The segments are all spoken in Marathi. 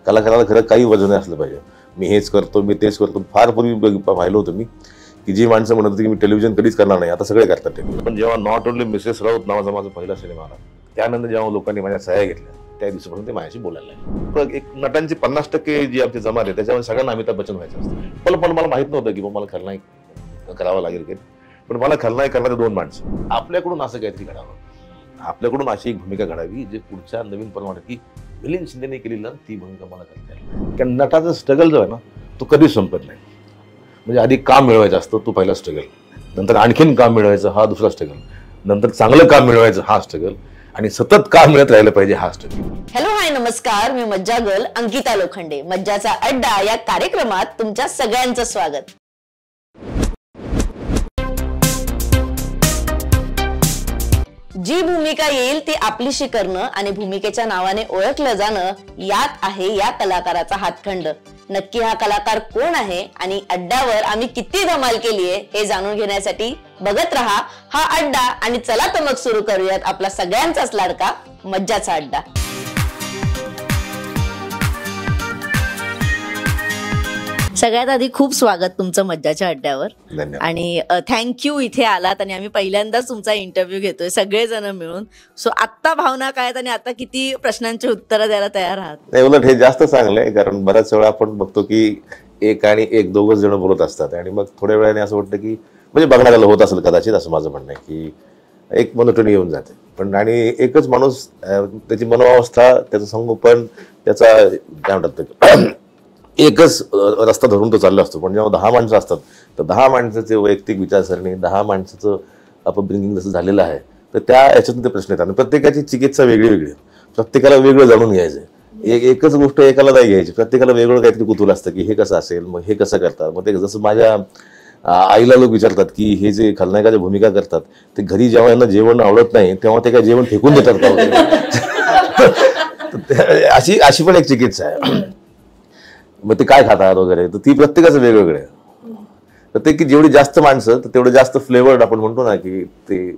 कलाकाराला खरं काही वजन असलं पाहिजे. मी हेच करतो, मी तेच करतो. फार पूर्वी पाहिलं होतं मी की जी माणसं म्हणत होती की मी टेलिव्हिजन कधीच करणार नाही, आता सगळे करतात टेलिव्हिजन. पण जेव्हा नॉट ओनली मिसेस राऊत नावाचा माझा पहिला सिनेमा आला, त्यानंतर जेव्हा लोकांनी माझ्या सह्या घेतल्या, त्या दिवसापासून ते माझ्याशी बोलायला लागले. एक नटांची 50% जी आमची जमात आहे त्याच्यामध्ये सगळ्यांना अमिताभ बच्चन व्हायचं असतं. पण मला माहित नव्हतं की मला खलनायक करावं लागेल की. पण मला खलनायक करणारे 2 माणसं. आपल्याकडून असं काहीतरी घडावं, आपल्याकडून अशी एक भूमिका घडावी जे पुढच्या नवीन प्रमाणात की मिलिंद शिंदेने केलेली ना ती भूमिका मला करता येईल. कारण नटाचा स्ट्रगल जो आहे ना तो कधीच संपत नाही. म्हणजे आधी काम मिळवायचं असतं तो पहिला स्ट्रगल, नंतर आणखीन काम मिळवायचं हा दुसरा स्ट्रगल, नंतर चांगलं काम मिळवायचं हा स्ट्रगल, आणि सतत काम मिळत राहिलं पाहिजे हा स्ट्रगल. हॅलो हाय नमस्कार, मी मज्जा गर्ल अंकिता लोखंडे. मज्जाचा अड्डा या कार्यक्रमात तुमच्या सगळ्यांचं स्वागत. जी भूमिका येईल ती आपलीशी करणं आणि भूमिकेच्या नावाने ओळखलं जाणं यात आहे या कलाकाराचा हातखंड. नक्की हा कलाकार कोण आहे आणि अड्ड्यावर आम्ही किती धमाल केलीये हे जाणून घेण्यासाठी बघत रहा हा अड्डा. आणि चला तर मग सुरू करूयात आपला सगळ्यांचाच लाडका मज्जाचा अड्डा. सगळ्यात आधी खूप स्वागत तुमचं मज्जाच्या अड्ड्यावर. आणि थँक्यू इथे आलात आणि आम्ही पहिल्यांदाच तुमचा इंटरव्ह्यू घेतोय सगळेजण मिळून. सो आत्ता भावना काय आहेत आणि आता किती प्रश्नांची उत्तरं द्यायला तयार आहात? नाही, उलट हे जास्त चांगलं आहे, कारण बऱ्याच वेळा आपण बघतो की एक आणि एक दोघच जण बोलत असतात आणि मग थोड्या वेळाने असं वाटतं की म्हणजे बघण्याला होत असेल कदाचित, असं माझं म्हणणं आहे की एक मोनोटोनी येऊन जाते. पण आणि एकच माणूस त्याची मनोअवस्था, त्याचं संगोपन, त्याचा काय म्हणतात एकच रस्ता धरून तो चालला असतो. पण जेव्हा 10 माणसं असतात तर 10 माणसाचे वैयक्तिक विचारसरणी, 10 माणसाचं अपब्रिंगिंग जसं झालेलं आहे तर त्या याच्यातून ते प्रश्न येतात. आणि प्रत्येकाची चिकित्सा वेगळी वेगळी, प्रत्येकाला वेगळं जाणून घ्यायचं. एकच गोष्ट एकाला नाही घ्यायची, प्रत्येकाला वेगळं काहीतरी कुतूहल असतं की हे कसं असेल, मग हे कसं करतात. मग ते जसं माझ्या आईला लोक विचारतात की हे जे खलनायकाच्या भूमिका करतात ते घरी जेव्हा यांना जेवण आवडत नाही तेव्हा ते काय जेवण फेकून देतात का? अशी पण एक चिकित्सा आहे. मग ते काय खातात वगैरे, तर ती प्रत्येकाचं वेगवेगळं आहे. प्रत्येकी जेवढी जास्त माणसं तर तेवढं जास्त फ्लेवर्ड आपण म्हणतो ना की ते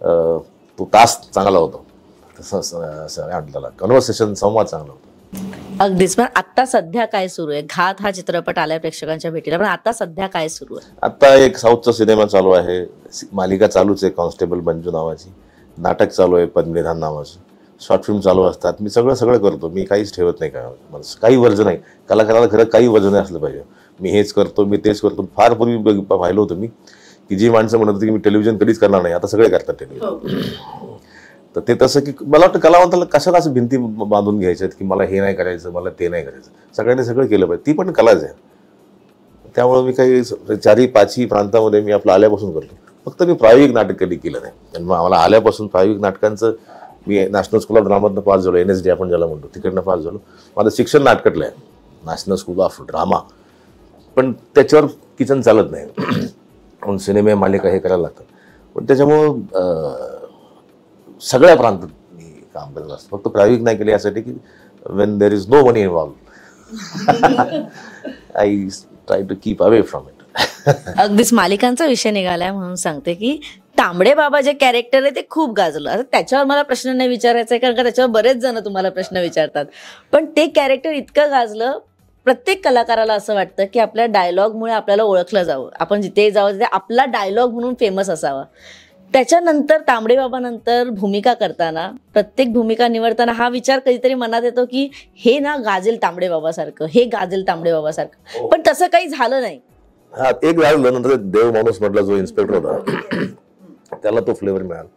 तो तास चांगला होतो, तसं कन्व्हर्सेशन, संवाद चांगला होतो. अगदीच. पण आता सध्या काय सुरू आहे? घात हा चित्रपट आलाय प्रेक्षकांच्या भेटीला, पण आता सध्या काय सुरू आहे? आता एक साऊथचा सिनेमा चालू आहे, मालिका चालूच आहे कॉन्स्टेबल मंजू नावाची, नाटक चालू आहे पद्मनिधान नावाचं, शॉर्ट फिल्म चालू असतात. मी सगळं करतो, मी काहीच ठेवत नाही. काय मला काही वजन नाही, कलाकाराला खरं काही वजन असलं पाहिजे. मी हेच करतो, मी तेच करतो. फार पूर्वी पाहिलं होतं मी की जी माणसं म्हणत होती की मी टेलिव्हिजन कधीच करणार नाही, आता सगळे करतात टेलिव्हिजन. तर ते तसं की मला वाटतं कलावंताला कशाला असं भिंती बांधून घ्यायच्यात की मला हे नाही करायचं, मला ते नाही करायचं. सगळ्यांनी सगळं केलं पाहिजे, ती पण कलाच आहे. त्यामुळे मी काही 4-5 प्रांतामध्ये मी आपलं आल्यापासून करतो. फक्त मी प्रायोगिक नाटक कधी केलं नाही. आणि मग मला आल्यापासून प्रायोगिक नाटकांचं, मी नॅशनल स्कूल ऑफ ड्रामातनं पास झालो, NSD आपण ज्याला म्हणतो तिकडनं पास झालो. माझं शिक्षण नाटकातलं आहे, नॅशनल स्कूल ऑफ ड्रामा. पण त्याच्यावर किचन चालत नाही, म्हणून सिनेमे मालिका हे करायला लागतात. पण त्याच्यामुळं सगळ्या प्रांतात मी काम करत असतो. फक्त प्रायोगिक नाही केले यासाठी की when there is no money involve I try to keep away from it. अगदीच. मालिकांचा विषय निघालाय म्हणून सांगते की तांबडे बाबा जे कॅरेक्टर आहे ते खूप गाजलं. आता त्याच्यावर मला प्रश्न नाही विचारायचा आहे, कारण का त्याच्यावर बरेच जण तुम्हाला प्रश्न विचारतात. पण ते कॅरेक्टर इतकं गाजलं, प्रत्येक कलाकाराला असं वाटतं की आपल्या डायलॉगमुळे आपल्याला ओळखलं जावं, आपण जिथे जावं तिथे आपला डायलॉग म्हणून फेमस असावा. त्याच्यानंतर तांबडे बाबानंतर भूमिका करताना, प्रत्येक भूमिका निवडताना हा विचार कधीतरी मनात येतो की हे ना गाजेल तांबडे बाबासारखं, हे गाजेल तांबडे बाबासारखं. पण तसं काही झालं नाही. हा, एक झालं. नंतर देव माणूस म्हटला जो इन्स्पेक्टर होता त्याला तो फ्लेवर मिळाला.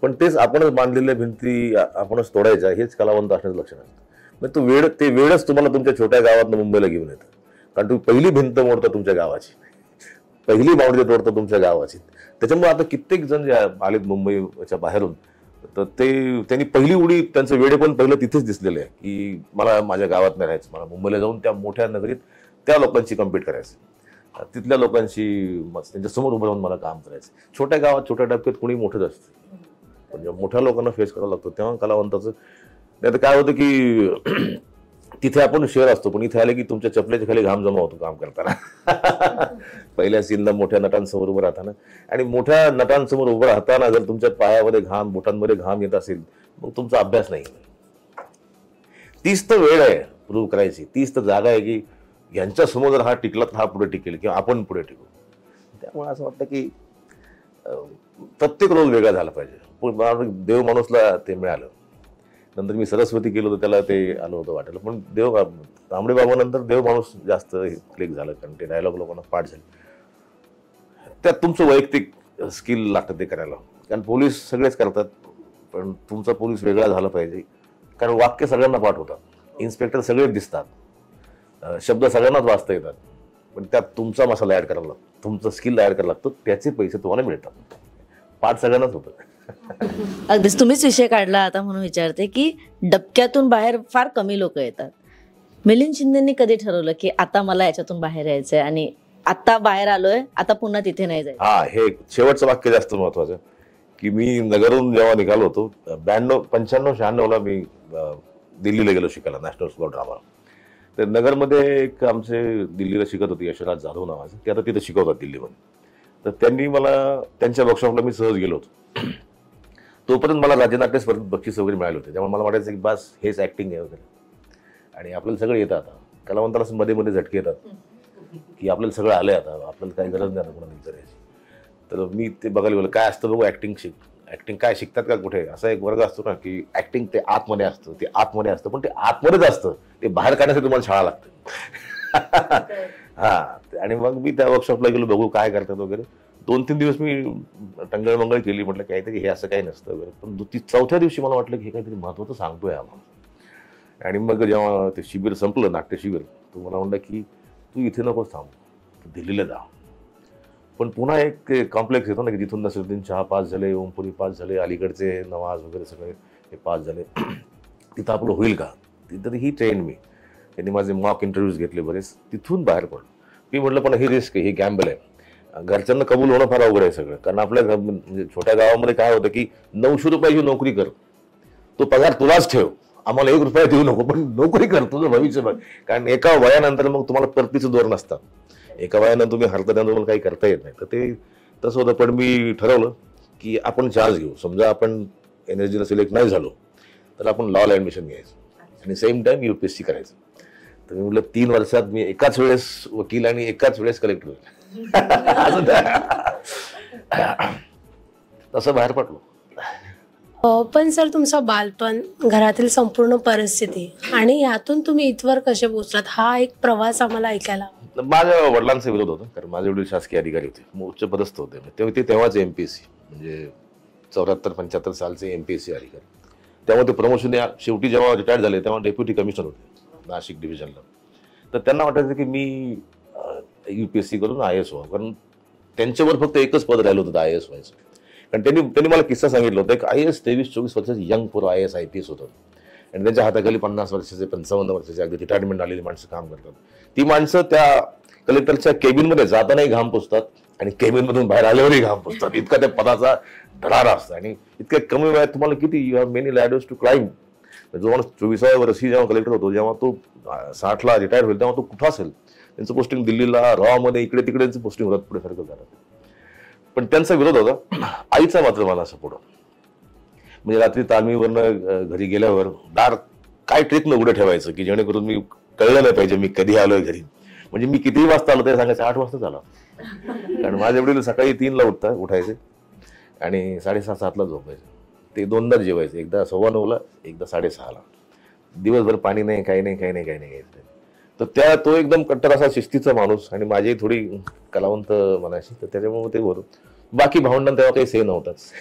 पण तेच आपणच बांधलेल्या भिंती आपणच तोडायच्या, हेच कलावंत असण्याचं लक्षण असतं. मग ते वेळच तुम्हाला तुमच्या छोट्या गावात मुंबईला घेऊन येतं. कारण तुम्ही पहिली भिंत मोडता तुमच्या गावाची, पहिली बाउंड्री तोडता तुमच्या गावाची. त्याच्यामुळे आता कित्येक जण जे आलेत मुंबईच्या बाहेरून, तर ते त्यांनी पहिली उडी, त्यांचं वेडे पण पहिलं तिथेच दिसलेलं आहे की मला माझ्या गावात नाही राहायचं, मला मुंबईला जाऊन त्या मोठ्या नगरीत त्या लोकांची कम्पीट करायचं, तिथल्या लोकांशी त्यांच्या समोर उभं राहून मला काम करायचं. छोट्या गावात, छोट्या डबक्यात कोणी मोठंच असतं, पण जेव्हा मोठ्या लोकांना फेस करावं लागतं तेव्हा कलावंताचं. नाही तर काय होतं की तिथे आपण शेअर असतो, पण इथे आले की तुमच्या चपल्याच्या खाली घाम जमा होतो काम करताना. पहिल्या सीनला मोठ्या नटांसमोर उभं राहताना, आणि मोठ्या नटांसमोर उभं राहताना जर तुमच्या पायामध्ये बोटांमध्ये घाम येत असेल, मग तुमचा अभ्यास नाही. तीच तर वेळ आहे प्रूव्ह करायची, तीच तर जागा आहे की यांच्यासमोर जर हा टिकला तर हा पुढे टिकेल किंवा आपण पुढे टिकू. त्यामुळे असं वाटतं की प्रत्येक रोल वेगळा झाला पाहिजे. पण मला वाटतं देव माणूसला ते मिळालं. नंतर मी सरस्वती केलं होतं, त्याला ते आलं होतं वाटायला. पण तांबडे बाबानंतर देव माणूस जास्त क्लिक झालं, कारण ते डायलॉग लोकांना पाठ झाले. त्यात तुमचं वैयक्तिक स्किल लागतं ते करायला, कारण पोलीस सगळेच करतात, पण तुमचा पोलीस वेगळा झाला पाहिजे. कारण वाक्य सगळ्यांना पाठ होतात, इन्स्पेक्टर सगळेच दिसतात, शब्द सगळ्यांनाच वाचता येतात, पण त्यात तुमचा मसाला ॲड करावा लागतो, तुमचं स्किल ॲड करावं लागतं, त्याचे पैसे तुम्हाला मिळतात. पाठ सगळ्यांनाच होतं. अगदीच तुम्हीच विषय काढला आता म्हणून विचारते की डबक्यातून बाहेर फार कमी लोक येतात. मिलिंद शिंदेंनी कधी ठरवलं की आता मला याच्यातून बाहेर यायचंय आणि आता बाहेर आलोय, आता पुन्हा तिथे नाही जायचं? हा, हे शेवटचं वाक्य जास्त महत्वाचं की मी नगरहून जेव्हा निघालो होतो 95-96 मी दिल्लीला गेलो शिकायला, नॅशनल स्कूल ऑफ ड्रामा. तर नगरमध्ये एक आमचे दिल्लीला शिकत होते यशराज जाधव नावाचे, ते आता तिथे शिकवतात दिल्लीमध्ये. तर त्यांनी मला त्यांच्या वर्कशॉपला मी सहज गेलो होतो. तोपर्यंत मला राज्यनाट्य स्पर्धेत बक्षीस वगैरे मिळाले होते, त्यामुळे मला वाटायचं की बस हेच ऍक्टिंग आहे वगैरे. आणि आपल्याला सगळं येतं, आता कलावंताला असं मध्ये मध्ये झटके येतात की आपल्याला सगळं आलंय, आता आपल्याला काही गरज नाही आता कोणाला विचारायची. तर मी ते बघायला गेलो, काय असतं बघू ऍक्टिंग ऍक्टिंग काय शिकतात का कुठे, असा एक वर्ग असतो ना की ऍक्टिंग ते आतमध्ये असतं, ते आतमध्ये असतं, पण ते आतमध्येच असतं, ते बाहेर काढण्यासाठी तुम्हाला शाळा लागते. हा, आणि मग मी त्या वर्कशॉपला गेलो बघू काय करतात वगैरे. 2-3 दिवस मी टंगळमंगळ केली, म्हटलं काहीतरी हे असं काही नसतं वगैरे. पण चौथ्या दिवशी मला वाटलं की हे काहीतरी महत्त्वाचं सांगतोय आम्हाला. आणि मग जेव्हा ते शिबिर संपलं, नाट्य शिबिर, तो मला म्हणलं की तू इथे नकोच थांब, तू दिल्लीला जा. पण पुन्हा एक कॉम्प्लेक्स येतो ना की जिथून नसीरुद्दीन शहा पास झाले, ओमपुरी पास झाले, अलीकडचे नवाज वगैरे सगळे हे पास झाले, तिथं आपलं होईल का. तिथं ही ट्रेन मी, त्यांनी माझे मॉक इंटरव्ह्यूज घेतले बरेच, तिथून बाहेर पडलो. मी म्हटलं पण ही रिस्क आहे, ही गॅम्बल आहे, घरच्यांना कबूल होणं फार अवघड आहे सगळं. कारण आपल्या म्हणजे छोट्या गावामध्ये काय होतं की 900 रुपयाची नोकरी कर, तो पगार तुलाच ठेव, आम्हाला 1 रुपया देऊ नको, पण नोकरी कर, तुझं भविष्य बघ. कारण एका वयानंतर मग तुम्हाला परतीचं धोरण असतं, एका वयानंतर तुम्ही हरता त्यानंतर तुम्हाला काही करता येत नाही. तर ते तसं होतं. पण मी ठरवलं की आपण चान्स घेऊ, समजा आपण एनएसजीला सिलेक्ट नाही झालो तर आपण लॉला ऍडमिशन घ्यायचं आणि सेम टाइम UPSC करायचं. तर मी म्हटलं 3 वर्षात मी एकाच वेळेस वकील आणि एकाच वेळेस कलेक्टर होईल. तसं बाहेर पडलो. पण सर, तुमचं बालपण, घरातील संपूर्ण परिस्थिती आणि यातून तुम्ही इथवर कसे पोहोचलात, हा एक प्रवास आम्हाला ऐकायला. माझ्या वडिलांचा विरोध होता, कारण माझे वडील शासकीय अधिकारी होते, उच्च पदस्थ होते. ते तेव्हाचे MPSC म्हणजे 74-75 सालचे MPSC अधिकारी. त्यामुळे ते प्रमोशन शेवटी जेव्हा रिटायर्ड झाले तेव्हा डेप्युटी कमिशनर होते नाशिक डिव्हिजनला. तर त्यांना वाटायचं की मी UPSC करून IAS व्हावं, कारण त्यांच्यावर फक्त एकच पद राहिलं होतं IAS व्हायचं. कारण त्यांनी मला किस्सा सांगितलं होता, एक IAS 23-24 वर्षाचे यंग पोरं IAS IPS होतं आणि त्यांच्या हाताखाली 50 वर्षाचे 55 वर्षाचे अगदी रिटायरमेंट आलेली माणसं काम करतात. ती माणसं त्या कलेक्टरच्या केबिनमध्ये जातानाही घाम पुसतात आणि केबिनमधून बाहेर आल्यावरही घाम पुसतात, इतका त्या पदाचा धडारा असतो. आणि इतक्या कमी वयात तुम्हाला किती, you have many ladders to climb. जो माणूस 24व्या वर्षी जेव्हा कलेक्टर होतो, जेव्हा तो 60ला रिटायर होईल तेव्हा तो कुठं असेल, त्यांचं पोस्टिंग दिल्लीला, रॉमध्ये, इकडे तिकडे त्यांचं पोस्टिंग होतात, पुढे सारखं झालं. पण त्यांचा विरोध होता. आईचा मात्र मला सपोर्ट होता. म्हणजे रात्री तालमीवरनं घरी गेल्यावर दार काय ट्रिकनं उघडं ठेवायचं की जेणेकरून मी कळलं नाही पाहिजे मी कधी आलोय घरी. म्हणजे मी कितीही वाजता आलो तरी सांगायचं 8 वाजता झाला. कारण माझ्या वडील सकाळी 3ला उठायचे आणि 6:30-7ला झोपायचे. ते 2दा जेवायचे, एकदा 9:15ला, एकदा 6:30ला. दिवसभर पाणी नाही, काही नाही घ्यायचं. तर तो एकदम कट्टर असा शिस्तीचा माणूस आणि माझी थोडी कलावंत मनाशी, तर त्याच्यामुळे ते होतं. बाकी भावंडांना तेव्हा काही से नव्हताच,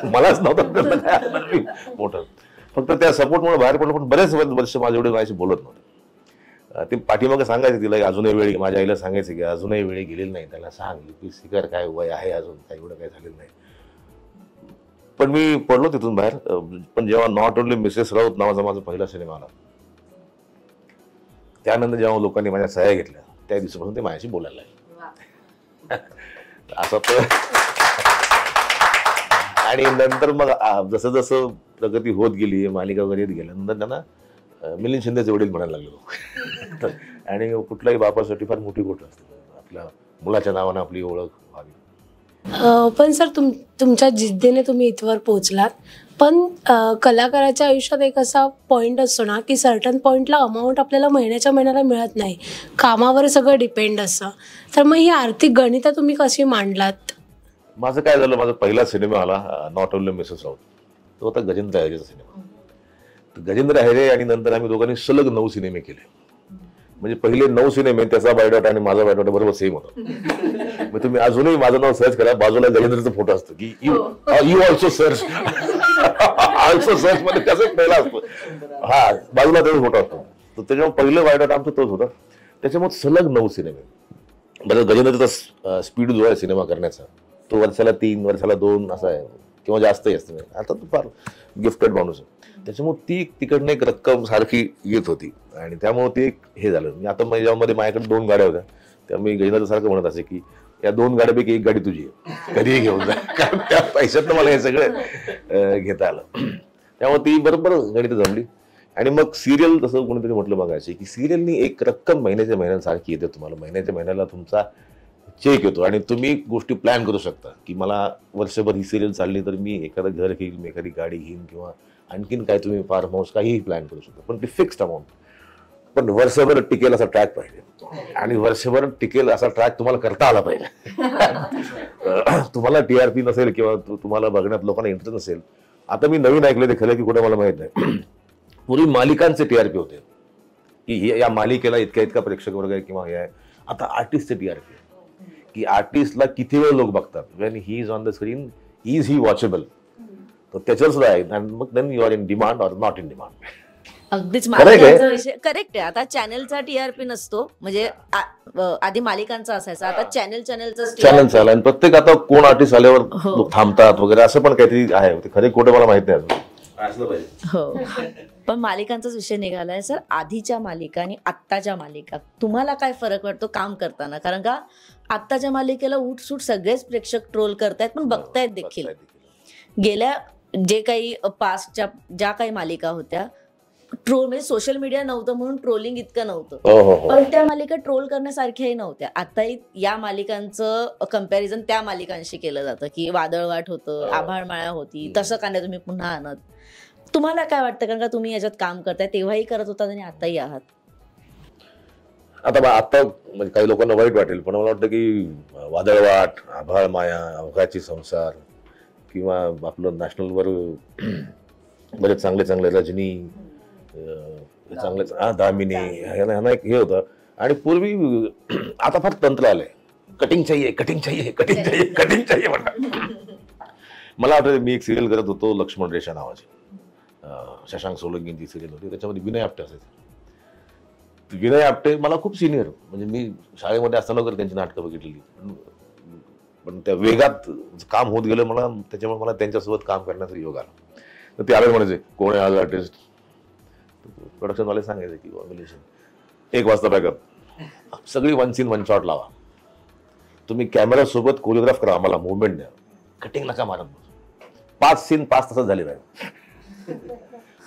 मलाच नव्हतं मोठं. फक्त त्या सपोर्टमुळे बाहेर पडलो. पण बरेच वर्ष माझ्या एवढे माझ्याशी बोलत नव्हते. ते पाठीमागे सांगायचे तिला अजूनही वेळी, माझ्या आईला सांगायचे की अजूनही वेळी गेलेली नाही, त्याला सांग UPSC कर, काय वय आहे अजून, काही एवढं काही झालेलं नाही. पण मी पडलो तिथून बाहेर. पण जेव्हा नॉट ओनली मिसेस राऊत नावाचा माझा पहिला सिनेमा आला, त्यानंतर जेव्हा लोकांनी माझ्या सह्या घेतल्या, त्या दिवसापासून ते माझ्याशी बोलायला लागले. असं तर. आणि नंतर मग जसं जसं प्रगती होत गेली, मालिका वगैरे येत गेल्या, नंतर त्यांना मिलिंद शिंदेचे वडील म्हणायला लागलो. आणि कुठल्याही बापासाठी फार मोठी गोष्ट असते आपल्या मुलाच्या नावानं आपली ओळख व्हावी. पण सर तुमच्या जिद्दीने तुम्ही इथवर पोहोचलात, पण कलाकाराच्या आयुष्यात एक असा पॉईंट असतो ना की सर्टन पॉईंटला अमाऊंट आपल्याला महिन्याच्या महिन्याला मिळत नाही, कामावर सगळं डिपेंड असतं. तर मग ही आर्थिक गणितं तुम्ही कशी मांडलात? माझं काय झालं, माझा पहिला सिनेमा आला नॉट ओनली मिसेस राऊत, तो होता गजेंद्र अहिरेचा सिनेमा. गजेंद्र अहिरे आणि नंतर आम्ही दोघांनी सलग 9 सिनेमे केले. म्हणजे पहिले 9 सिनेमे त्याचा बायोडाटा आणि माझा बायोडाटा बरोबर सेम होता. मग तुम्ही अजूनही माझं नाव सर्च करा, बाजूला गजेंद्रचा फोटो असतो की you also search also search मध्ये त्याचा एक पहिला असतो, हा बाजूला त्याचा फोटो असतो. तर त्याच्यामुळे पहिलं बायोडाटा आमचा तोच होता. त्याच्यामुळे सलग 9 सिनेमे. बरं, गजेंद्रचा स्पीड जो आहे सिनेमा करण्याचा तो वर्षाला 3 वर्षाला 2 असा आहे किंवा जास्तही असतं. आता तो फार गिफ्टेड माणूस आहे. त्याच्यामुळे ती तिकडनं एक रक्कम सारखी येत होती आणि त्यामुळे ते एक हे झालं. आता माझ्यामध्ये माझ्याकडे 2 गाड्या होत्या, त्यामुळे गजेंद्र सारखं म्हणत असे की या 2 गाड्यापैकी एक गाडी तुझी आहे, कधीही घेऊन जा, कारण त्या पैशातनं मला हे सगळं घेता आलं. त्यामुळे ती बरोबर गणित जमली. आणि मग सिरियल तसं कोणीतरी म्हटलं बघायचे की सिरियलनी एक रक्कम महिन्याच्या महिन्याला सारखी येते तुम्हाला. महिन्याच्या महिन्याला तुमचा चेक येतो आणि तुम्ही गोष्टी प्लॅन करू शकता की मला वर्षभर ही सिरियल चालली तर मी एखादं घर घेईल, मी एखादी गाडी घेईन किंवा आणखीन काय, तुम्ही फार्म हाऊस काहीही प्लॅन करू शकता. पण ती फिक्स्ड अमाऊंट, पण वर्षभर टिकेल असा ट्रॅक पाहिजे आणि वर्षभर टिकेल असा ट्रॅक तुम्हाला करता आला पाहिजे. तुम्हाला TRP नसेल किंवा तुम्हाला बघण्यात लोकांना इंटरेस्ट नसेल. आता मी नवीन ऐकलं ते खरं की कुठे मला माहित नाही, पूर्वी मालिकांचे TRP होते की या मालिकेला इतका प्रेक्षक वर्ग आहे किंवा हे आहे. आता आर्टिस्टचे TRP की आर्टिस्टला किती वेळ लोक बघतात, when he is on the screen is he watchable, तर त्याच्यावर सुद्धा आहे. आणि मग then you are in demand or not in demand. अगदीच मालिकांचा विषय करेक्ट आहे. आता चॅनलचा TRP नसतो, म्हणजे आधी मालिकांचा असायचा, आता चॅनल चालला आणि प्रत्येक आता कोण आर्टिस्ट आल्यावर लोक थांबतात वगैरे असं पण काहीतरी आहे. ते खरे खोटे मला माहित नाही असलं पाहिजे. हो, पण मालिकांचाच विषय निघालाय सर. आधीच्या मालिका आणि आत्ताच्या मालिका तुम्हाला काय फरक वाटतो काम करताना? कारण का आत्ताच्या मालिकेला उठसूट सगळेच प्रेक्षक ट्रोल करतायत, पण बघतायत देखील. गेल्या जे काही पास्टच्या ज्या काही मालिका होत्या, ट्रोल म्हणजे सोशल मीडिया नव्हतं म्हणून ट्रोलिंग इतकं नव्हतं, पण त्या मालिका ट्रोल करण्यासारख्याही नव्हत्या. आताही या मालिकांचं कंपॅरिझन त्या मालिकांशी केलं जातं की वादळवाट होतं, आभाळमाळा होती, तसं का नाही तुम्ही पुन्हा आणत. तुम्हाला काय वाटतं, कारण का तुम्ही याच्यात काम करताय, तेव्हाही करत होता आणि आताही आहात? आता म्हणजे काही लोकांना वाईट वाटेल, पण मला वाटतं की वादळवाट, आभाळ माया, अवघाची संसार किंवा आपलं नॅशनलवर बरेच चांगले रजनी, चांगले दामिनी, ह्यांना एक हे होतं. आणि पूर्वी आता फार तंत्र आलंय, कटिंग चाहिए म्हणतात. मला आठवतं मी एक सिरियल करत होतो, लक्ष्मण रेषा नावाची, शशांक सोलंकींची सिरियल होती. त्याच्यामध्ये विनय आपटे असायचे. विनय आपटे मला खूप सिनियर, म्हणजे मी शाळेमध्ये असताना वगैरे त्यांची नाटकं बघितलेली, पण त्या वेगात काम होत गेलं मला, त्याच्यामुळे मला त्यांच्यासोबत काम करण्याचा योग आला. तर ते आले म्हणायचे कोण आहे आज आर्टिस्ट, प्रोडक्शनवाले सांगायचे की 1 वाजता बॅकअप, सगळी 1 सीन 1 शॉट लावा, तुम्ही कॅमेरा सोबत कोरिओग्राफ करा, आम्हाला मुवमेंट द्या, कटिंग नका मारत. 5 सीन 5 तासात झाले नाही.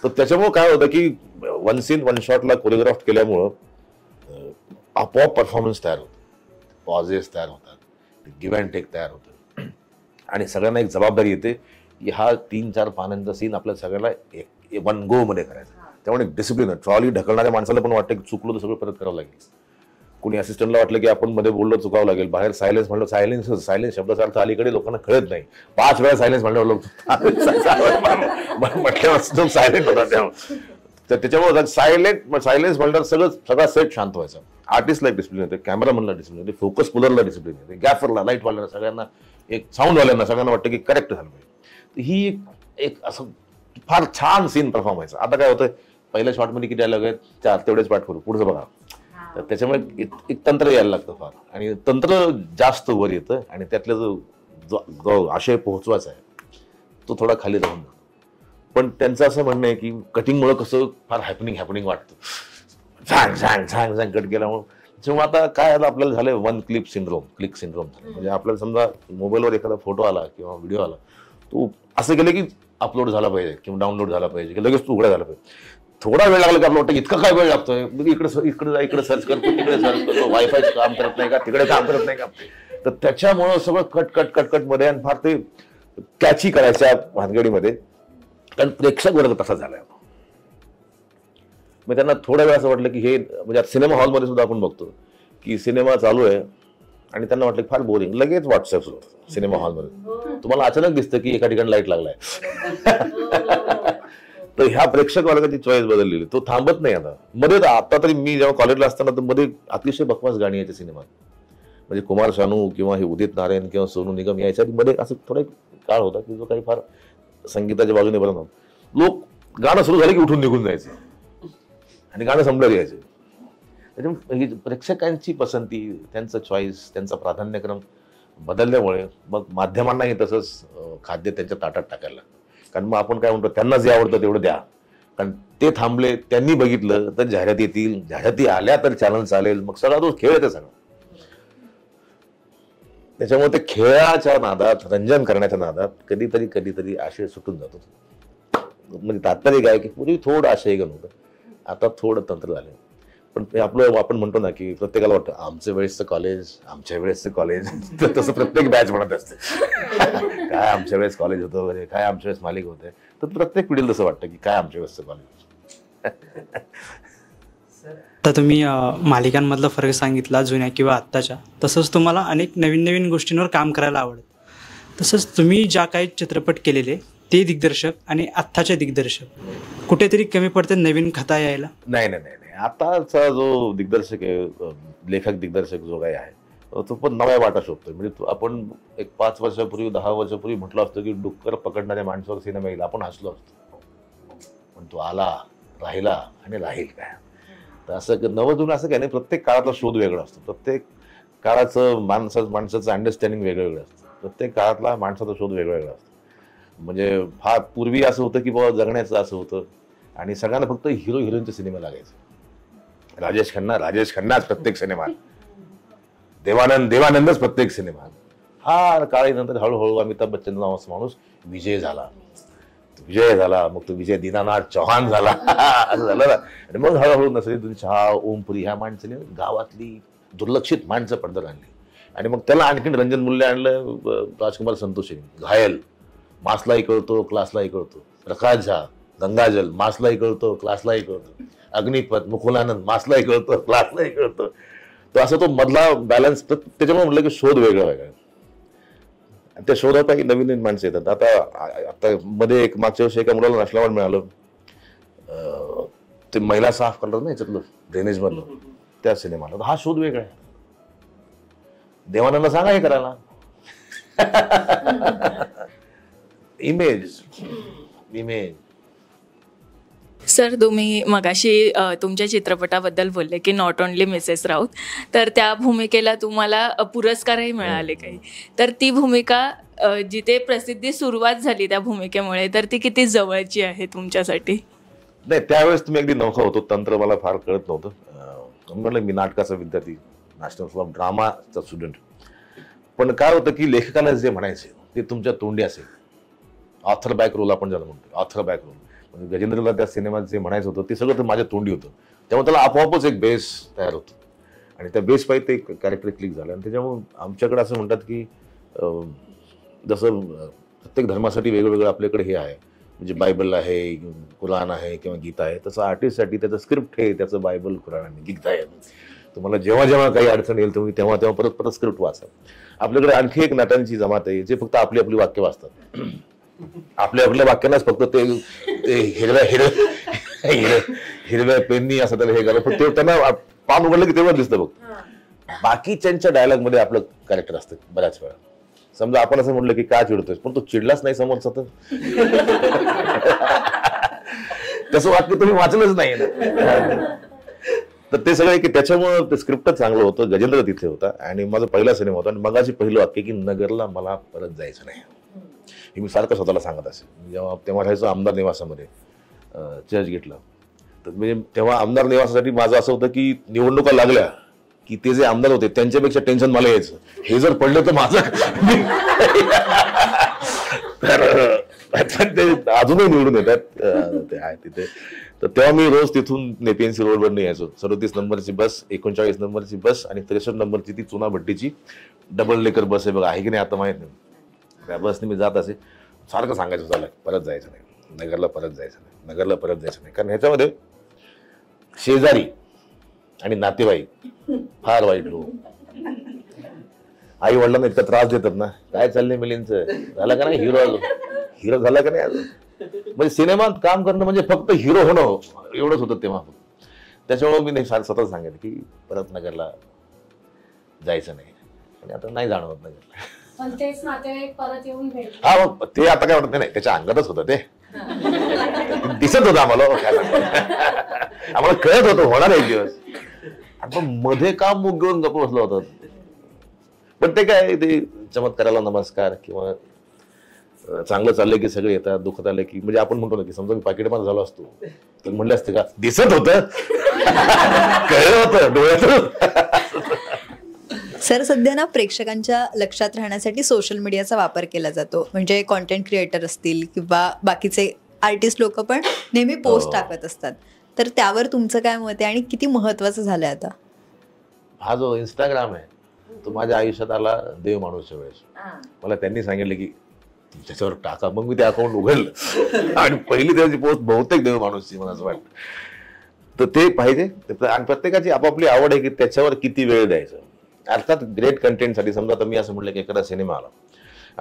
तर त्याच्यामुळे काय होतं की 1 सीन 1 शॉटला कोरिओग्राफ केल्यामुळं आपोआप परफॉर्मन्स तयार होतो, पॉझेस तयार होतात, गिव्ह अँड टेक तयार होतं. आणि सगळ्यांना एक जबाबदारी येते की हा 3-4 पानांचा सीन आपल्या सगळ्याला 1 गो मध्ये करायचा. त्यामुळे डिसिप्लिन, ट्रॉली ढकलणाऱ्या माणसाला पण वाटतं की चुकलो तर सगळं परत करावं लागेल. कोणी असिस्टंटला वाटलं की आपण मध्ये बोललो चुकावं लागेल, बाहेर सायलेन्स म्हणलं, सायलेन्स शब्दाचा अर्थ अलीकडे लोकांना कळत नाही. 5 वेळा सायलेन्स म्हणल्यावर लोक म्हटल्यावर सायलेंट होता. त्याच्यामुळे सायलेन्स म्हणल्यावर सगळा सेट शांत व्हायचा. आर्टिस्टला एक डिसिप्लिन येते, कॅमेरामनला डिसिप्लिन येते, फोकस पुलरला डिसिप्लिन येते, गॅफरला, लाईटवाल्याला, सगळ्यांना, एक साऊंडवाल्यांना, सगळ्यांना वाटतं की करेक्ट झालं पाहिजे. ही एक असं फार छान सीन परफॉर्म व्हायचा. आता काय होतं, पहिल्या शॉटमध्ये किती डायलॉग आहेत, 4 तेवढेच पाठ करू, पुढचं बघा. तर त्याच्यामुळे एक तंत्र यायला लागतं फार, आणि तंत्र जास्त वर येतं आणि त्यातलं जो आशय पोहोचवायचा आहे तो थोडा खाली राहून जातो. पण त्यांचं असं म्हणणं आहे की कटिंगमुळे कसं फार हॅपनिंग वाटतं, सांग कट केल्यामुळं. त्याच्यामुळे आता काय आता आपल्याला झालंय 1 क्लिक सिंड्रोम झालं. म्हणजे आपल्याला समजा मोबाईलवर एखादा फोटो आला किंवा व्हिडिओ आला, तो असं केलं की अपलोड झाला पाहिजे किंवा डाउनलोड झाला पाहिजे की लगेच तो उघडा झाला पाहिजे. थोडा वेळ लागला की आपलं वाटतं इतका काय वेळ लागतोय, इकडे सर्च करतो, तिकडे सर्च करतो, वायफाय काम करत नाही का, तिकडे काम करत नाही का. तर त्याच्यामुळं सगळं कट कट कट कट मध्ये आणि फार ते कॅची करायच्या भानगडीमध्ये, कारण प्रेक्षक वर्ग तसा झालाय. मग त्यांना थोडा वेळ असं वाटलं की हे म्हणजे सिनेमा हॉलमध्ये सुद्धा आपण बघतो की सिनेमा चालू आहे आणि त्यांना वाटलं की फार बोरिंग, लगेच व्हॉट्सअप सुरू होतं सिनेमा हॉलमध्ये. तुम्हाला अचानक दिसतं की एका ठिकाणी लाईट लागलाय. तर ह्या प्रेक्षक वर्गाची चॉईस बदललेली, तो थांबत नाही आता. मध्ये आता तरी मी जेव्हा कॉलेजला असताना तर मध्ये अतिशय बकवास गाणी यायच्या सिनेमात, म्हणजे कुमार शानू किंवा हे उदित नारायण किंवा सोनू निगम यायच्या मध्ये असं थोडा एक काळ होता की जो काही फार संगीताच्या बाजूने बरं नव्हतं. लोक गाणं सुरू झालं की उठून निघून जायचे आणि गाणं संपलं यायचे. त्याच्यामुळे प्रेक्षकांची पसंती, त्यांचं चॉईस, त्यांचा प्राधान्यक्रम बदलल्यामुळे मग माध्यमांनाही तसंच खाद्य त्यांच्या ताटात टाकायला. कारण मग आपण काय म्हणतो, त्यांना जे आवडतं तेवढं द्या, कारण ते थांबले, त्यांनी बघितलं तर जाहिराती येतील, जाहिराती आल्या तर चॅनल चालेल, मग सगळा तो खेळ येते सगळं. त्याच्यामुळे ते खेळाच्या नादात, रंजन करण्याच्या नादात कधीतरी आशय सुटून जातो. म्हणजे तात्पर्य काय की पूर्वी थोडं आशयगन होतं, आता थोडं तंत्र झालं. पण आपलं आपण म्हणतो ना की प्रत्येकाला वाटतं आमच्या वेळेसचं कॉलेज तसं प्रत्येक बॅच म्हणत असते. काय आमच्या वेळेस कॉलेज होतं वगैरे, काय आमच्या वेळेस मालिका होते. तर प्रत्येक पिढीला तसं वाटतं की काय आमच्या वेळेसचं कॉलेज. तर तुम्ही मालिकांमधला फरक सांगितला जुन्या किंवा आत्ताच्या, तसंच तुम्हाला अनेक नवीन गोष्टींवर काम करायला आवडतं. तसंच तुम्ही ज्या काही चित्रपट केलेले ते दिग्दर्शक आणि आत्ताचे दिग्दर्शक कुठेतरी कमी पडते नवीन कथा यायला? नाही. आताचा जो दिग्दर्शक आहे, लेखक दिग्दर्शक जो काही आहे, तो पण नव्या वाटा शोधतोय. म्हणजे आपण एक 5 वर्षापूर्वी 10 वर्षापूर्वी म्हटलं असतं की डुक्कर पकडणाऱ्या माणसावर सिनेमा येईल, आपण हसलो असतो. पण तो आला, राहिला आणि राहील काय. तर असं नवजून असं काय नाही, प्रत्येक काळातला शोध वेगळा असतो, प्रत्येक काळाचं माणसाचं अंडरस्टँडिंग वेगळं असतं, प्रत्येक काळातला माणसाचा शोध वेगळा असतो. म्हणजे फार पूर्वी असं होतं की बाबा जगण्याचं असं होतं आणि सगळ्यांना फक्त हिरो हिरोईनचे सिनेमा लागायचे. राजेश खन्नाच प्रत्येक सिनेमात, देवानंदच प्रत्येक सिनेमात. फार काळानंतर हळूहळू अमिताभ बच्चन नावाचा माणूस विजय झाला, मग तो विजय दीनानाथ चौहान झाला, असं झालं ना. आणि मग हळूहळू नसरुद्दीन शाह, ओमपुरी ह्या माणसाने गावातली दुर्लक्षित माणसं पडद्यावर आणली आणि मग त्याला आणखीन रंजन मूल्य आणलं. राजकुमार संतोषी, घायल, मासलाही कळतो क्लासलाही कळतो. प्रकाश झा, गंगाजल, मासलाही कळतो क्लासलाही कळतो. अग्निपथ, मुकुलानंद, मासलाही कळतो क्लासलाही कळतो. तर असं तो मधला बॅलन्स. त्याच्यामुळे म्हटलं की शोध वेगळा. त्या शोधात नवीन माणसं येतात. आता मध्ये एक मागच्या वर्षी एका मुलाला नॅशनल मिळालं, ते महिला साफ करतात ना याच्यातलं ड्रेनेज मधलं, त्या सिनेमाला. हा शोध वेगळा आहे. देवानंद सांगा हे करायला. इमेज. सर, तुम्ही मगाशी तुमच्या चित्रपटाबद्दल बोलले की नॉट ओनली मिसेस राऊत, तर त्या भूमिकेला तुम्हाला पुरस्कारही मिळाले काही. तर ती भूमिका जिथे प्रसिद्धी सुरुवात झाली त्या भूमिकेमुळे, तर ती किती जवळची आहे तुमच्यासाठी? नाही, त्यावेळेस तुम्ही अगदी नौखा होतो, तंत्र मला फार कळत नव्हतं. म्हटलं मी नाटकाचा विद्यार्थी, नॅशनल स्कूल ऑफ ड्रामाचा स्टुडंट. पण काय होतं की लेखकाला जे म्हणायचे ते तुमच्या तोंडी असेल. ऑथर बॅक रोल आपण ज्याला म्हणतो, ऑथर बॅक रोल. म्हणजे गजेंद्रला त्या सिनेमात जे म्हणायचं होतं ते सगळं तर माझ्या तोंडी होतं. त्यामुळे त्याला आपोआपच एक बेस तयार होतो आणि त्या बेस पाहिजे ते कॅरेक्टर क्लिक झालं. आणि त्याच्यामुळे आमच्याकडे असं म्हणतात की जसं प्रत्येक धर्मासाठी वेगवेगळं आपल्याकडे हे आहे, म्हणजे बायबल आहे, कुराण आहे किंवा गीता आहे, तसं आर्टिस्टसाठी त्याचं स्क्रिप्ट आहे, त्याचं बायबल, कुराण आणि गीता आहे. तुम्हाला जेव्हा काही अडचण येईल तुम्ही तेव्हा परत स्क्रिप्ट वाचा. आपल्याकडे आणखी एक नटांची जमात आहे जे फक्त आपली वाक्य वाचतात. आपल्या वाक्यांनाच फक्त ते हिरव्या पेननी असं त्याला हे करा, पण ते त्यांना पान उघडलं की तेव्हा दिसतं बघ. बाकीच्यांच्या डायलॉग मध्ये आपलं कॅरेक्टर असतं बऱ्याच वेळा. समजा आपण असं म्हटलं की काय चिडतोय, पण तो चिडलाच नाही समोरचा तसं वाक्य तुम्ही वाचलंच नाही ना. तर ते सगळं की त्याच्यामुळं ते स्क्रिप्टच चांगलं होतं. गजेंद्र तिथे होता आणि माझा पहिला सिनेमा होता. आणि मगाशी पहिलं वाक्य की नगरला मला परत जायचं नाही, हे मी सारखं स्वतःला सांगत असे. तेव्हा राहायचं आमदार निवासामध्ये चर्चगेटला. तर म्हणजे तेव्हा आमदार निवासासाठी माझं असं होतं की निवडणुका लागल्या की ते जे आमदार होते त्यांच्यापेक्षा टेन्शन मला यायचं, हे जर पडलं तर माझं. तर पण ते अजूनही निवडून येतात, ते आहे तिथे. तर तेव्हा मी रोज तिथून नेपीएनसी रोडवर यायचो. 37 नंबरची बस, 39 नंबरची बस आणि 63 नंबरची ती चुना भट्टीची डबल डेकर बस आहे बघा, आहे की नाही आता माहित नाही. त्या बसने मी जात असे, सारखं सांगायचं झालं परत जायचं नाही, नगरला परत जायचं नाही, नगरला परत जायचं नाही. कारण ह्याच्यामध्ये शेजारी आणि नातेवाईक फार वाईट लोक. आई वडिलांना इतका त्रास देतात ना, काय चाललंय मिलिंदचं, झालं का नाही हिरो झाला का नाही अजून. म्हणजे सिनेमात काम करणं म्हणजे फक्त हिरो होणं एवढंच होतं तेव्हा. त्याच्यामुळे मी नाही स्वतः सांगितलं की परत नगरला जायचं नाही, आणि आता नाही जाणं होत नगरला. पण तेच नातेवाईक परत येऊन भेट. हा मग ते आता काय म्हणत नाही, त्याच्या अंगातच होतं ते, दिसत होतं आम्हाला. आम्हाला कळत होतं होणार एक दिवस. आपण मध्ये काम मुग घेऊन गप्प बसलो होतो. पण ते काय, ते चमत्काराला नमस्कार, किंवा चांगलं चाललंय की सगळे येतात, दुखत आलं की, म्हणजे आपण म्हणतो ना की समजा मी पाकिटमध्ये झालो असतो तर म्हणले असते का दिसत होतं, कळलं होतं डोळ्यातून. सर, सध्या ना प्रेक्षकांच्या लक्षात राहण्यासाठी सोशल मीडियाचा वापर केला जातो. म्हणजे कॉन्टेंट क्रिएटर असतील किंवा बाकीचे आर्टिस्ट लोक पण नेहमी पोस्ट टाकत असतात. तर त्यावर तुमचं काय मत आहे आणि किती महत्वाचं झालंय आता? हा जो इंस्टाग्राम आहे तो माझ्या आयुष्यात आला देव माणूसच्या वेळेस. मला त्यांनी सांगितलं की त्याच्यावर टाका, मग मी ते अकाउंट उघडलं आणि पहिली त्याची पोस्ट बहुतेक देव माणूसची, मला असं वाटतं. तर ते पाहिजे, आणि प्रत्येकाची आपापली आवड आहे की त्याच्यावर किती वेळ द्यायचा. अर्थात ग्रेट कंटेंटसाठी समजा आता मी असं म्हटलं की एखादा सिनेमा आला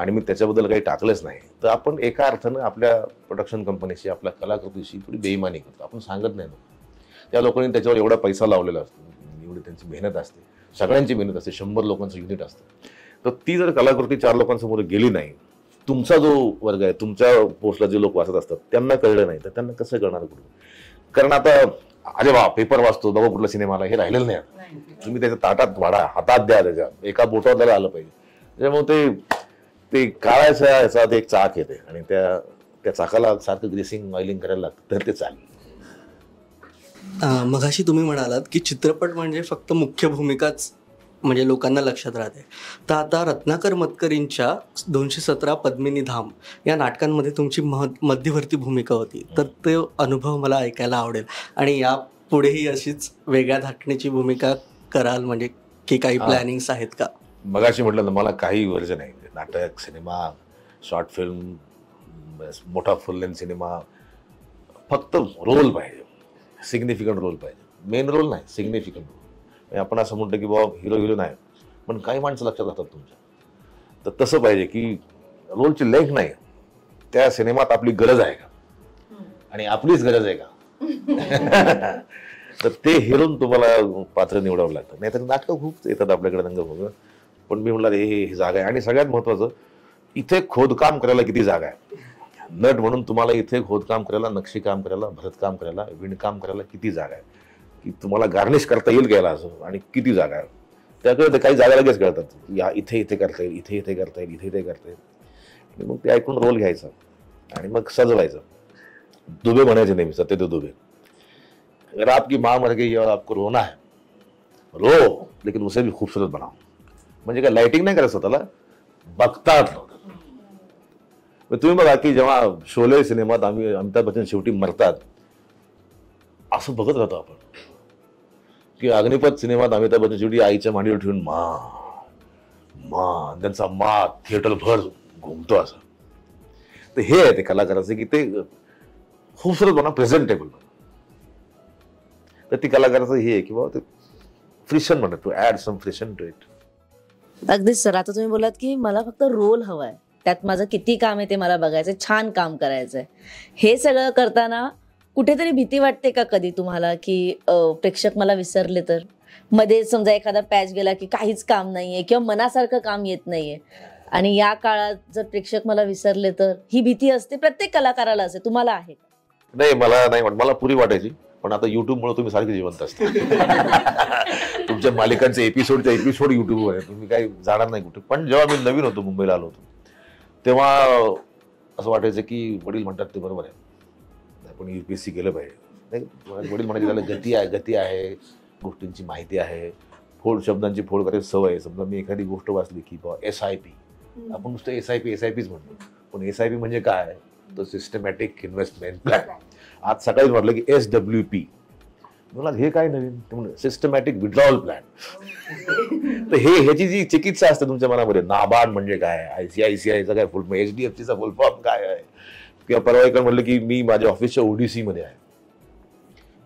आणि मी त्याच्याबद्दल काही टाकलंच नाही, तर आपण एका अर्थानं आपल्या प्रोडक्शन कंपनीशी, आपल्या कलाकृतीशी थोडी बेईमानी करतो. आपण सांगत नाही ना, त्या लोकांनी त्याच्यावर एवढा पैसा लावलेला असतो, एवढी त्यांची मेहनत असते, सगळ्यांची मेहनत असते, 100 लोकांचं युनिट असतं. तर ती जर कलाकृती 4 लोकांसमोर गेली नाही, तुमचा जो वर्ग आहे, तुमच्या पोस्टला जे लोक वाचत असतात त्यांना कळलं नाही, तर त्यांना कसं कळणार कुठं. कारण आता अरे वा पेपर वाचतो बाबा कुठला सिनेमाला, हे राहिलेलं नाही. तुम्ही त्याच्या ताटात वाढा, हातात द्या, त्याच्या एका बोटावर त्याला आलं पाहिजे. त्याच्यामुळे ते काळाच्या याचा एक चाक येते आणि त्या चाकाला सारखं ग्रेसिंग ऑइलिंग करायला लागतं, तर ते चालेल. मगाशी तुम्ही म्हणालात की चित्रपट म्हणजे फक्त मुख्य भूमिकाच म्हणजे लोकांना लक्षात राहते. तर आता रत्नाकर मतकरींच्या 217 पद्मिनी धाम या नाटकांमध्ये तुमची मध्यवर्ती भूमिका होती. तर तो अनुभव मला ऐकायला आवडेल, आणि यापुढेही अशीच वेगळ्या धाटणीची भूमिका कराल म्हणजे की काही प्लॅनिंग्स आहेत का? मगाशी म्हटलं ना, मला काही वर्जन आहे, नाटक, सिनेमा, शॉर्ट फिल्म, मोठा फुल लेंथ सिनेमा, फक्त रोल पाहिजे, सिग्निफिकंट रोल पाहिजे. मेन रोल नाही, सिग्निफिकंट रोल. आपण असं म्हणतो की बाबा हिरो नाही, पण काही माणसं लक्षात राहतात तुमच्या. तर तसं पाहिजे की रोलची लेंथ नाही, त्या सिनेमात आपली गरज आहे का आणि आपलीच गरज आहे का. तर ते हिरोन तुम्हाला पात्र निवडावं लागतं. नाही तर नाटकं खूप येतात आपल्याकडे रंगभूमीवर. पण मी म्हटलं हे जागा आहे. आणि सगळ्यात महत्वाचं, इथे खोदकाम करायला किती जागा आहे. नट म्हणून तुम्हाला इथे खोदकाम करायला, नक्षीकाम करायला, भरतकाम करायला, विणकाम करायला किती जागा आहे, की तुम्हाला गार्निश करता येईल घ्यायला असं, आणि किती जागा आहे त्याकडे. काही जागा लगेच कळतात, या इथे करता येईल, इथे करता येईल, इथे करता येईल. आणि मग ते ऐकून रोल घ्यायचा आणि मग सजवायचं. दुबे म्हणायचे नेहमी, सत्यदेव दुबे, अगर आपकी माँ मर गई और आपको रोना है, रो लेकिन उसे भी खूबसूरत बनाओ. म्हणजे काय लाइटिंग नाही करायचं स्वतःला, बघतात लोक. तुम्ही बघा की जेव्हा शोले सिनेमात अमिताभ बच्चन शेवटी मरतात, असं बघत राहतो आपण. की अग्निपथ सिनेमात अमिताभ बच्चन शेवटी आईच्या मांडीवर ठेवून मा त्यांचा मा थिएटर भर घुमतो असं. तर हे आहे ते कलाकाराचं, की ते खूबसूरत बना, प्रेझेंटेबल बना. तर ती कलाकाराचं हे आहे की बाबा ते फ्रिशन म्हणतात, to add some friction to it. अगदीच सर, आता तुम्ही बोलात की मला फक्त रोल हवाय, त्यात माझं किती काम आहे ते मला बघायचंय, छान काम करायचंय. हे सगळं करताना कुठेतरी भीती वाटते का कधी तुम्हाला की प्रेक्षक मला विसरले तर, मध्ये समजा एखादा पॅच गेला की काहीच काम नाहीये किंवा मनासारखं काम येत नाहीये, आणि या काळात जर प्रेक्षक मला विसरले तर, ही भीती असते, प्रत्येक कलाकाराला असते. तुम्हाला आहे का? नाही, मला नाही वाटत. मला पुरी वाटायची, पण आता युट्यूबमुळे तुम्ही सारखे जिवंत असता. तुमच्या मालिकांचे एपिसोड युट्यूबवर आहे, तुम्ही काही जाणार नाही कुठे. पण जेव्हा मी नवीन होतो, मुंबईला आलो होतो, तेव्हा असं वाटायचं की वडील म्हणतात ते बरोबर आहे, आपण UPSC केलं पाहिजे. वडील म्हणायचे त्याला गती आहे, गोष्टींची माहिती आहे, शब्दांची फोड करायची सवय आहे. समजा मी एखादी गोष्ट वाचली की बाबा SIP, आपण नुसतं SIPच म्हणतो, पण SIP म्हणजे काय, तो सिस्टमॅटिक इन्व्हेस्टमेंट प्लॅन. आज सकाळी म्हटलं की SWP, मला हे काय नवीन, सिस्टमॅटिक विड्रॉवल प्लॅन. तर ह्याची जी चिकित्सा असते तुमच्या मनामध्ये, नाबार्ड म्हणजे काय, ICICIचा काय फुल फॉर्म, HDFCचा फुल फॉर्म काय आहे, किंवा परवा एका म्हटलं की मी माझ्या ऑफिसच्या ODC मध्ये आहे.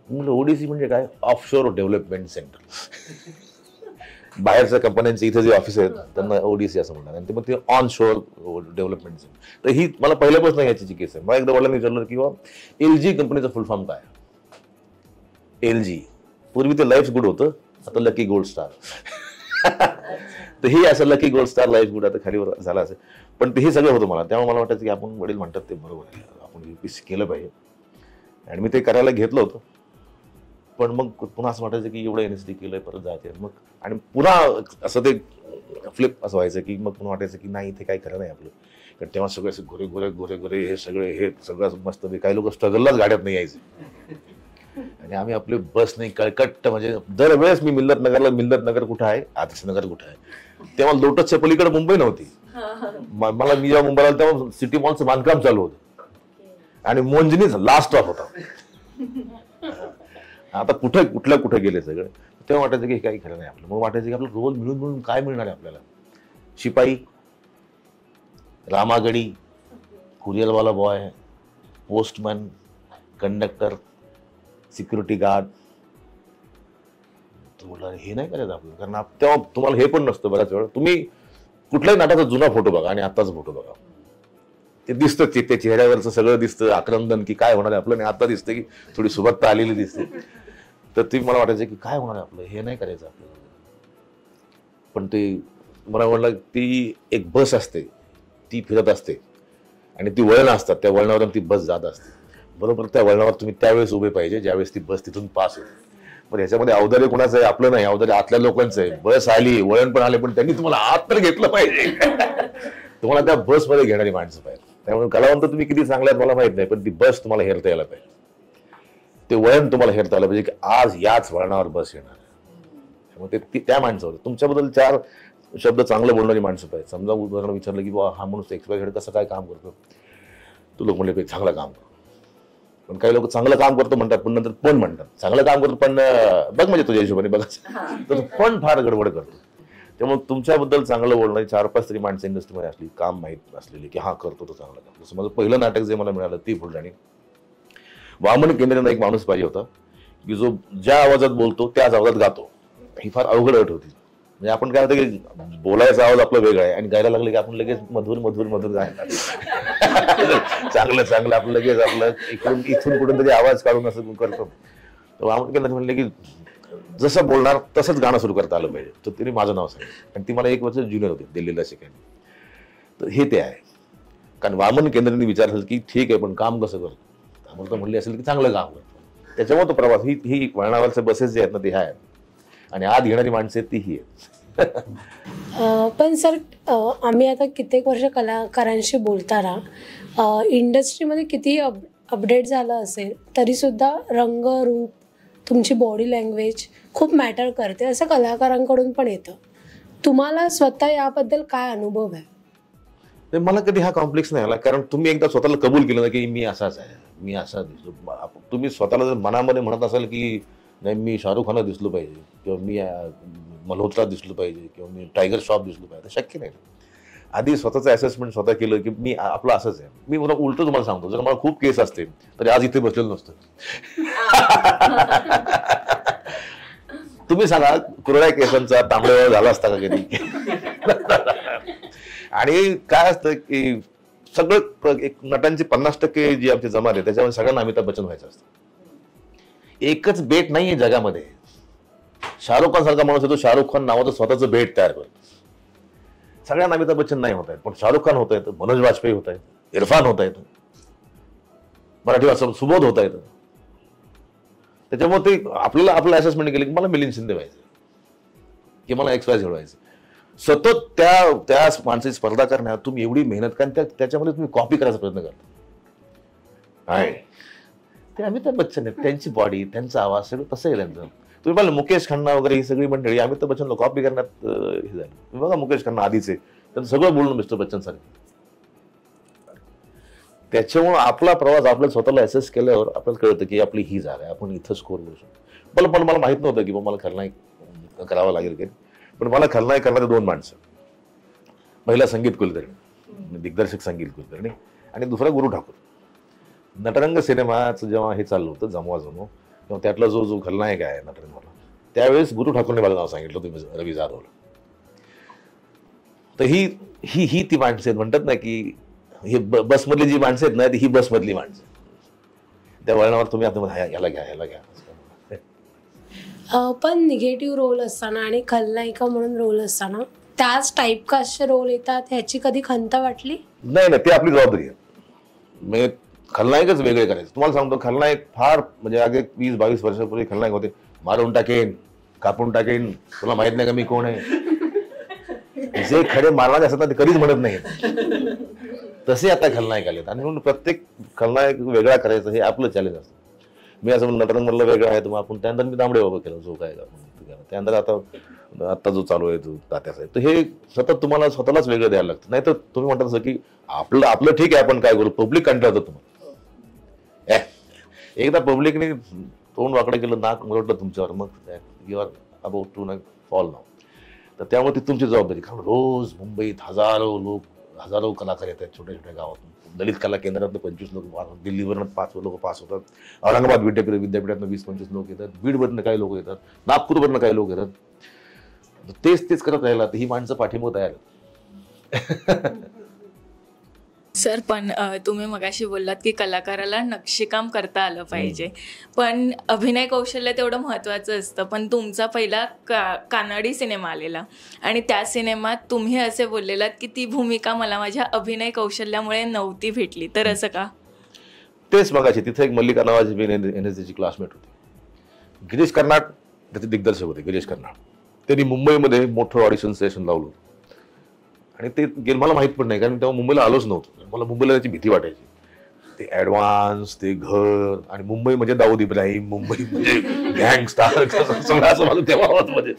म्हणलं ODC म्हणजे काय, ऑफशोर डेव्हलपमेंट सेंटर. बाहेरच्या कंपन्यांचे इथे जे ऑफिस आहेत त्यांना ODC असं म्हणतात, आणि ते ऑन शोअर डेव्हलपमेंट सेंटर. तर ही मला पहिल्यापासून याची चिकित्सा आहे. मला एकदा वडिलांनी विचारलं किंवा LG कंपनीचा फुल फॉर्म काय. LG पूर्वी ते लाईफ गुड होतं, आता लकी गोल्ड स्टार. तर हे असं lucky gold star life good आता खाली झालं असेल, पण ते हे सगळं होतं मला. त्यामुळे मला वाटायचं की आपण वडील म्हणतात ते बरोबर आहे, आपण UPSC केलं पाहिजे, आणि मी ते करायला घेतलं होतं. पण मग पुन्हा असं वाटायचं की एवढं NSD केलंय, परत जायचे मग, आणि पुन्हा असं ते फ्लिप असं व्हायचं की मग पुन्हा वाटायचं की नाही, इथे काही खरं नाही आपलं. कारण तेव्हा सगळे असे गोरे गोरे गोरे गोरे हे सगळं मस्त. काही लोक स्ट्रगललाच गाड्यात नाही यायचे, आणि आम्ही आपले बस नाही कळकट्ट. म्हणजे दरवेळेस मी मिल्लत नगर कुठं आहे, आदर्शनगर कुठं आहे, तेव्हा लोटसच्या पलीकडे मुंबई नव्हती. मला मी जेव्हा मुंबईला तेव्हा सिटी मॉलचं बांधकाम चालू होतं, आणि मोंजनीच लास्ट स्टॉप होता. आता कुठे गेले सगळं. तेव्हा वाटायचं की काही खरं नाही आपलं. मग वाटायचं की आपलं रोल मिळून काय मिळणार आहे आपल्याला. शिपाई, रामागडी, कुरिअरवाला boy, postman, conductor, security guard. तुम्हाला हे नाही करायचं आपलं, कारण तेव्हा तुम्हाला हे पण नसतं. बऱ्याच वेळा तुम्ही कुठल्याही नाटाचा जुना फोटो बघा आणि आत्ताचा फोटो बघा, ते दिसतं, ते चेहऱ्यावरचं सगळं दिसतं, आक्रंदन की काय होणार आहे आपलं. आणि आता दिसतं की थोडी सुबत्ता आलेली दिसते. तर ती मला वाटायचं की काय होणार आहे आपलं, हे नाही करायचं आपल्याला. पण ते मला वाटलं, ती एक बस असते, ती फिरत असते, आणि ती वळणं असतात, त्या वळणावरून ती बस जात असते. बरोबर त्या वळणावर तुम्ही त्यावेळेस उभे पाहिजे ज्यावेळेस ती बस तिथून पास होते. पण ह्याच्यामध्ये अवधार्य कोणाचं आहे, आपलं नाही, अवधार्य आतल्या लोकांचं आहे. बस आली, वळण पण आले, पण त्यांनी तुम्हाला आत तर घेतलं पाहिजे. तुम्हाला त्या बसमध्ये घेणारी माणसं पाहिजे. त्यामुळे कलावंत तुम्ही किती चांगले आहेत मला माहित नाही, पण ती बस तुम्हाला हेरता यायला पाहिजे, ते वळण तुम्हाला हेरता आलं पाहिजे की आज याच वळणावर बस येणार आहे. त्यामुळे ते त्या माणसावर तुमच्याबद्दल 4 शब्द चांगलं बोलणारी माणसं पाहिजे. समजा उदाहरण विचारलं की हा माणूस XYZ कसं काय काम करतो, तू लोक म्हणले चांगलं काम करतो. पण काही लोक चांगलं काम करतो म्हणतात, पण नंतर पण म्हणतात चांगलं काम करतो, पण बघ म्हणजे तुझ्या हिशोबाने बघायचं, तर पण फार गडबड करतो. त्यामुळे तुमच्याबद्दल चांगलं बोलणारी 4-5 तरी माणसं इंडस्ट्रीमध्ये असली, काम माहीत असलेली की हा करतो तो चांगलं काम. जसं माझं पहिलं नाटक जे मला मिळालं ती फुलराणी. वामन केंद्रेनं एक माणूस पाहिजे होता की जो ज्या आवाजात बोलतो त्याच आवाजात गातो. ही फार अवघड अट होती. म्हणजे आपण काय होतं की बोलायचा आवाज आपला वेगळा आहे, आणि गायला लागलं की आपण लगेच मधुर मधुर मधुर गायला चांगलं आपलं लगेच आपलं इथून कुठून तरी आवाज काढून असं करतो. तर वामन केंद्र म्हणले की जसं बोलणार तसंच गाणं सुरू करता आलं पाहिजे. तर तिने माझं नाव सांगितलं, आणि ती मला 1 वर्ष ज्युनियर होती दिल्लीला शिकायला. तर हे ते आहे. कारण वामन केंद्राने विचारलं की ठीक आहे पण काम कसं करतो, त्यामुळे तर म्हणले असेल की चांगलं काम करतो. त्याच्यामुळे तो प्रवास ही वळणावरच्या बसेस जे आहेत ना ते आहेत, आणि आत येणारी माणसं आहेत ती ही आहेत. पण सर, आम्ही आता कित्येक वर्ष कलाकारांशी बोलताना इंडस्ट्रीमध्ये किती अपडेट झालं असेल तरीसुद्धा रंग, रूप, तुमची बॉडी लँग्वेज खूप मॅटर करते, असं कलाकारांकडून पण येतं. तुम्हाला स्वतः याबद्दल काय अनुभव आहे? मला कधी हा कॉम्प्लेक्स नाही आला, कारण तुम्ही एकदा स्वतःला कबूल केलं ना की मी असाच आहे, मी असा दिसलो. तुम्ही स्वतःला जर मनामध्ये म्हणत असाल की नाही मी शाहरुख खानला दिसलो पाहिजे, किंवा मी मल्होत्रा दिसलो पाहिजे, किंवा मी टायगर श्रॉफ दिसलो पाहिजे, शक्य नाही. आधी स्वतःचं असेसमेंट स्वतः केलं की मी आपलं असंच आहे. मी मला उलट तुम्हाला सांगतो, जर मला खूप केस असते तरी आज इथे बसलेलं नसतं. तुम्ही सांगा कुरड्या केसांचा तांबड्यावर झाला असता का कधी? आणि काय असतं की सगळं एक नटांची 50% जी आमची जमात आहे त्याच्यामध्ये सगळ्यांना अमिताभ बच्चन व्हायचं असतं. एकच बेट नाहीये जगामध्ये. शाहरुख खान सारखा माणूस आहे, तो शाहरुख खान नावाचं स्वतःचं बेट तयार करतो. सगळ्यांना अमिताभ बच्चन नाही होत आहेत, पण शाहरुख खान होत आहेत, मनोज वाजपेयी होत आहेत, इरफान होत आहेत, मराठी भाषा सुबोध होत आहेत. त्याच्यामुळे ते आपल्याला आपलं असेसमेंट केलं की मला मिलिंद शिंदे व्हायचं, की मला XYZ व्हायचं. सतत त्या माणसाची स्पर्धा करण्यात तुम्ही एवढी मेहनत, कारण त्याच्यामध्ये तुम्ही कॉपी करायचा प्रयत्न करता. आहे ते अमिताभ बच्चन आहेत, त्यांची बॉडी, त्यांचा आवाज सगळं तसं आहे त्यांचं. तुम्ही पाहिलं मुकेश खन्ना वगैरे ही सगळी मंडळी अमिताभ बच्चनला कॉपी करण्यात हे झालं. तुम्ही बघा मुकेश खन्ना आधीचे, त्यांचं सगळं बोलणं मिस्टर बच्चन सारखं. त्याच्यामुळे आपला प्रवास आपल्या स्वतःला असेस केल्यावर आपल्याला कळतं की आपली ही जागा आहे, आपण इथं स्कोर करू शकतो. पण मला माहित नव्हतं की मला खलनायक करावं लागेल की, पण मला खलनायक करणारे 2 माणसं. पहिला संगीत कुलकर्णी, दिग्दर्शक संगीत कुलकर्णी, आणि दुसरा गुरु ठाकूर. नटरंग सिनेमाचं जेव्हा हे चाललं होतं जमवा जमव, तेव्हा त्यातला जो खलनायक आहे नटरंगवाला, त्यावेळेस गुरु ठाकूरने मला नाव सांगितलं तुम्ही रवी जाधवला. तर ही ती माणसं आहेत, म्हणतात ना की ही बसमधली जी माणसं आहेत ना, ही बसमधली माणसं. त्या वळणावर तुम्ही आता याला घ्या. पण निगेटिव्ह रोल असताना आणि खलनायिका म्हणून रोल असताना त्याच टाईपकास्टचे रोल येतात, ह्याची कधी खंत वाटली? नाही, ते आपली जबाबदारी आहे. म्हणजे खलनायकच वेगळे करायचे. तुम्हाला सांगतो, खलनायक फार म्हणजे अगदी 20-22 वर्षापूर्वी खलनायक होते, मारून टाकेन, कापून टाकेन, तुला माहित नाही का मी कोण आहे. जे खडे मारणारे असतात ना ते कधीच म्हणत नाही. तसे आता खलनायक आलेत, आणि म्हणून प्रत्येक खलनायक वेगळा करायचं हे आपलं चॅलेंज असतं. मी असं नटरंगमधलं वेगळं आहे, तर मग आपण त्यानंतर मी तांबडे बाबा केलं, जो काय त्यानंतर आता जो चालू आहे तो तात्यासाहेब. तर हे सतत तुम्हाला स्वतःलाच वेगळं द्यायला लागतं. नाही तर तुम्ही म्हणता तसं की आपलं ठीक आहे, आपण काय करू, पब्लिक कंटाळतं तुम्हाला. एकदा पब्लिकने तोंड वाकडं केलं, नाक मुरडलं तुमच्यावर, मग you are about to fall now. तर त्यामुळे ती तुमची जबाबदारी. कारण रोज मुंबईत हजारो कलाकार येतात छोट्या छोट्या गावातून. दलित कला केंद्रातनं 25 लोक, दिल्लीवरनं 5 लोक पास होतात, औरंगाबाद विद्यापीठातनं 20-25 लोक येतात, बीडवरनं काही लोक येतात, नागपूरवरनं काही लोक येतात. तेच करत राहिला तर ही माणसं पाठीमागे तयार आहेत. सर, पण तुम्ही मगाशी बोललात की कलाकाराला नक्षीकाम करता आलं पाहिजे, पण अभिनय कौशल्य तेवढं महत्त्वाचं असतं. पण तुमचा पहिला कानडी सिनेमा आलेला, आणि त्या सिनेमात तुम्ही असे बोललेलात की ती भूमिका मला माझ्या अभिनय कौशल्यामुळे नव्हती भेटली, तर असं का? तेच मगाशी तिथे एक मल्लिका नावाची NSDची क्लासमेट होती, गिरीश कर्नाड त्याचे दिग्दर्शक होते. गिरीश कर्नाड त्यांनी मुंबईमध्ये मोठं ऑडिशन सेशन लावलं, आणि ते मला माहित पण नाही, कारण तेव्हा मुंबईला आलोच नव्हतं. मला मुंबईला त्याची भीती वाटायची. ते ऍडव्हान्स, ते घर, आणि मुंबई म्हणजे दाऊद इब्राहिम, मुंबई म्हणजे गँगस्टार, सगळं असं मला तेव्हा होत. म्हणजे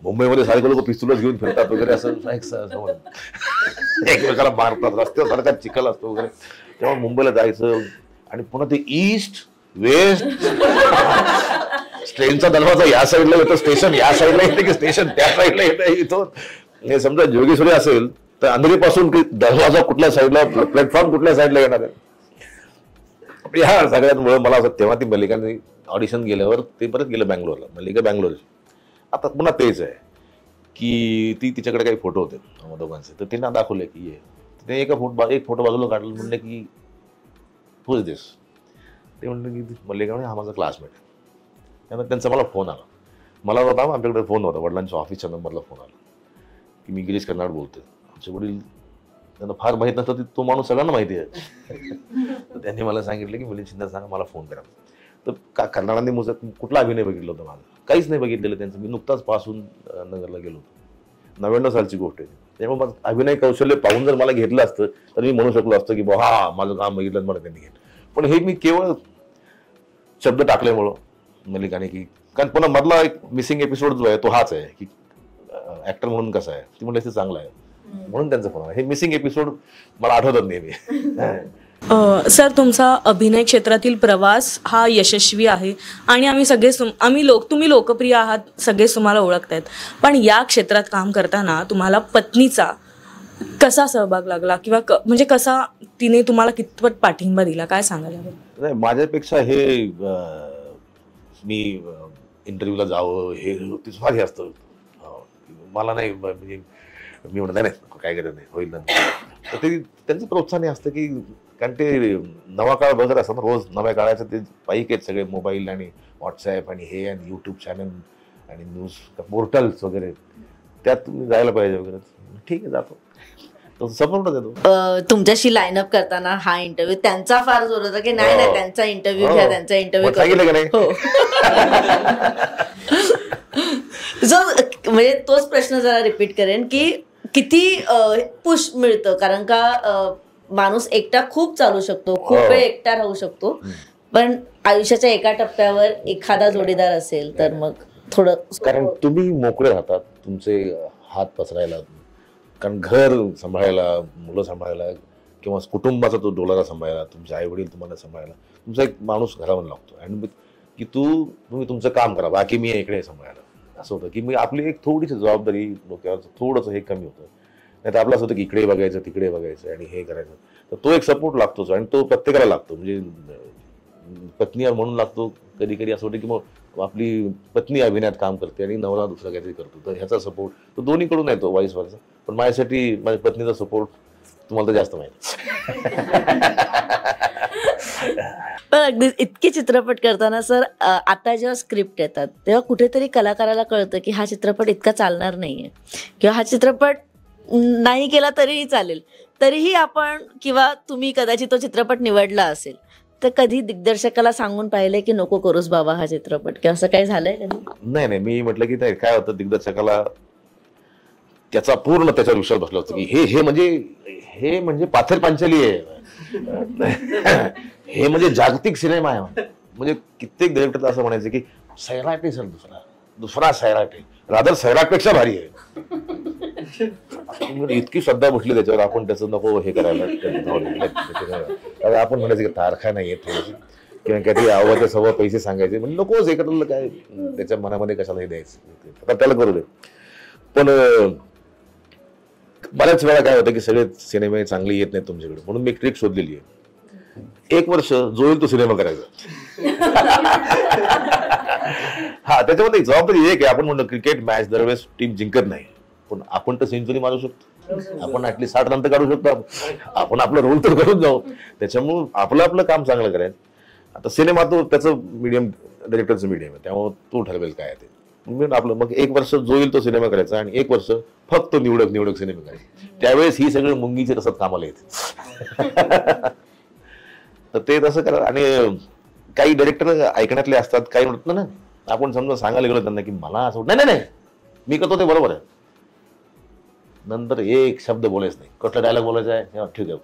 मुंबईमध्ये सारखे लोक पिस्तूलच घेऊन फिरतात वगैरे, असं एकमेकाला मारतात, रस्त्यावर सारखा चिखल असतो वगैरे. तेव्हा मुंबईला जायचं, आणि पुन्हा ते ईस्ट वेस्ट, ट्रेनचा दरवाजा या साईडला येतो, स्टेशन या साईडला येते की स्टेशन त्या साईडला येतं. इथून हे समजा जोगेश्वरी असेल तर अंधेरीपासून दरवाजा कुठल्या साईडला, प्लॅटफॉर्म कुठल्या साईडला येणार आहे. ह्या सगळ्यांमुळे मला असं तेव्हा ती मल्लिकाने ऑडिशन गेल्यावर ते परत गेलं बँगलोरला. मल्लिका बँगलोरची. आता पुन्हा तेच आहे की तिच्याकडे काही फोटो होते दोघांचे, तर त्यांना दाखवले की ते एक फोटो बाजूला काढलं, म्हणले की हुज दिस. ते म्हणलं की मल्लिका म्हणे हा माझा क्लासमेट आहे. त्यानंतर त्यांचा मला फोन आला. मला होता आमच्याकडे फोन होता, वडिलांच्या ऑफिसच्या नंबरला फोन आला की मी गिरीश कर्नाड बोलतोय. आमचे वडील त्यांना फार माहीत नसतं, तो माणूस सगळ्यांना माहिती आहे. तर त्यांनी मला सांगितलं की मिलिंद शिंदे सांगा मला फोन करा. तर कर्नाडांनी मुझं कुठला अभिनय बघितलं होतं माझं, काहीच नाही बघितलेलं त्यांचं. मी नुकताच पासून नगरला गेलो होतो, 99 सालची गोष्ट आहे. त्यामुळे मग अभिनय कौशल्य पाहून जर मला घेतलं असतं तर मी म्हणू शकलो असतो की हा माझं काम बघितलं मला त्यांनी घेतलं. पण हे मी केवळ शब्द टाकल्यामुळं मल्लिकाने की, कारण पुन्हा मधला एक मिसिंग एपिसोड जो आहे तो हाच आहे की ऍक्टर म्हणून कसं आहे, ती म्हणलं ते चांगलं आहे म्हणून त्यांचं फोन. हे मिसिंग एपिसोड मला आठवतात नेहमी. सर, तुमचा अभिनय क्षेत्रातील प्रवास हा यशस्वी आहे, आणि तुम्ही लोकप्रिय आहात, सगळेच तुम्हाला ओळखतायत. पण या क्षेत्रात काम करताना तुम्हाला पत्नीचा कसा सहभाग लागला, किंवा म्हणजे कसा तिने तुम्हाला कितपत पाठिंबा दिला, काय सांगायला? नाही, माझ्यापेक्षा हे मी इंटरव्ह्यूला जावं हे हे असतं. मला नाही, म्हणजे मी म्हणत नाही काय करत नाही, होईल नंतर. तर ते त्यांचं प्रोत्साहन असतं की, कारण ते नवा काळ बघत असतात ना, रोज नव्या काळाचं ते पाईक आहेत सगळे, मोबाईल आणि व्हॉट्सॲप आणि हे आणि यूट्यूब चॅनल आणि न्यूज पोर्टल्स वगैरे, त्यात तुम्ही जायला पाहिजे वगैरे. ठीक आहे, जातो, तो सपोर्ट देतो. तुमच्याशी लाईनअप करताना हा इंटरव्ह्यू त्यांचा फार जोर होता की नाही त्यांचा इंटरव्ह्यू घ्या, त्यांचा इंटरव्ह्यू म्हणजे तोच प्रश्न जरा रिपीट करेन की किती पुश मिळतं, कारण का माणूस एकटा खूप चालू शकतो, खूप वेळ एकटा राहू शकतो, पण आयुष्याच्या एका टप्प्यावर एखादा जोडीदार असेल तर मग थोडं, कारण तुम्ही मोकळे राहतात तुमचे हात पसरायला, कारण घर सांभाळायला, मुलं सांभाळायला, किंवा कुटुंबाचा तो डोलारा सांभाळायला, तुमचे आई वडील तुम्हाला सांभाळायला तुमचा एक माणूस घरावर लागतो. आणि की तुम्ही तुमचं काम करा, बाकी मी इकडे सांभाळायला. असं होतं की मी आपली एक थोडीशी जबाबदारी डोक्यावर थोडंसं हे कमी होतं. नाही तर आपलं असं होतं की इकडे बघायचं तिकडे बघायचं आणि हे करायचं. तर तो एक सपोर्ट लागतोच आणि तो प्रत्येकाला लागतो. म्हणजे पत्नी म्हणून लागतो. कधी कधी असं होतं की मग आपली पत्नी अभिनयात काम करते आणि नवरा दुसरा काहीतरी करतो, तर ह्याचा सपोर्ट तो दोन्हीकडून येतो, वाईस वर्सा. पण माझ्यासाठी माझ्या पत्नीचा सपोर्ट तुम्हाला तर जास्त माहिती. पण अगदी इतके चित्रपट करताना सर, आता जेव्हा स्क्रिप्ट येतात तेव्हा कुठेतरी कलाकाराला कळतं की हा चित्रपट इतका चालणार नाहीये किंवा हा चित्रपट नाही केला तरीही चालेल, तरीही आपण किंवा तुम्ही कदाचित तो चित्रपट निवडला असेल, तर कधी दिग्दर्शकाला सांगून पाहिले की नको करूस बाबा हा चित्रपट, किंवा असं काही झालंय कधी? नाही, मी म्हटलं की नाही, काय होतं दिग्दर्शकाला त्याचा पूर्ण त्याच्यावर विश्वास बसला होता की हे म्हणजे पाथर पांचाली आहे, हे म्हणजे जागतिक सिनेमा आहे. म्हणजे कित्येक डिरेक्टर असं म्हणायचे की सैराट आहे सर, दुसरा सैराट आहे, रादर सैराटपेक्षा भारी आहे. इतकी श्रद्धा बसली त्याच्यावर, आपण त्याचं नको हे करायला. आपण म्हणायचं की तारखा नाही येत थोडीशी किंवा काहीतरी आवाज सव्वा पैसे सांगायचे, म्हणजे नकोच एकत्र काय त्याच्या मनामध्ये कशाला हे द्यायचं, आता त्याला करू दे. पण बऱ्याच वेळा काय होतं की सगळे सिनेमे चांगले येत नाहीत तुमच्याकडे, म्हणून मी एक ट्रिक शोधलेली आहे. 1 वर्ष जो येईल तो सिनेमा करायचा. हा, त्याच्यामध्ये जबाबदारी एक आहे. आपण म्हणतो क्रिकेट मॅच दरवेळेस टीम जिंकत नाही, पण आपण तर सेंचुरी मारू शकतो, आपण ऍटलीस्ट 60 रन तर काढू शकतो, आपण आपला रोल तर करून जाऊ. त्याच्यामुळे आपलं काम चांगलं करायचं. आता सिनेमा तो त्याचं मीडियम, डायरेक्टरचं मीडियम आहे, त्यामुळे तो ठरवेल काय ते. आपलं मग 1 वर्ष जो येईल तो सिनेमा करायचा आणि 1 वर्ष फक्त निवडक सिनेमा करायचे. त्यावेळेस ही सगळं मुंगीचे तसंच कामाला येते. तर ते तसं करा. आणि काही डायरेक्टर ऐकण्यातले असतात, काही म्हणत ना, आपण समजा सांगायला गेलो त्यांना की मला असं नाही मी करतो ते बरोबर आहे, नंतर एक शब्द बोलायच नाही. कुठला डायलॉग बोलायचा आहे, ठीक आहे,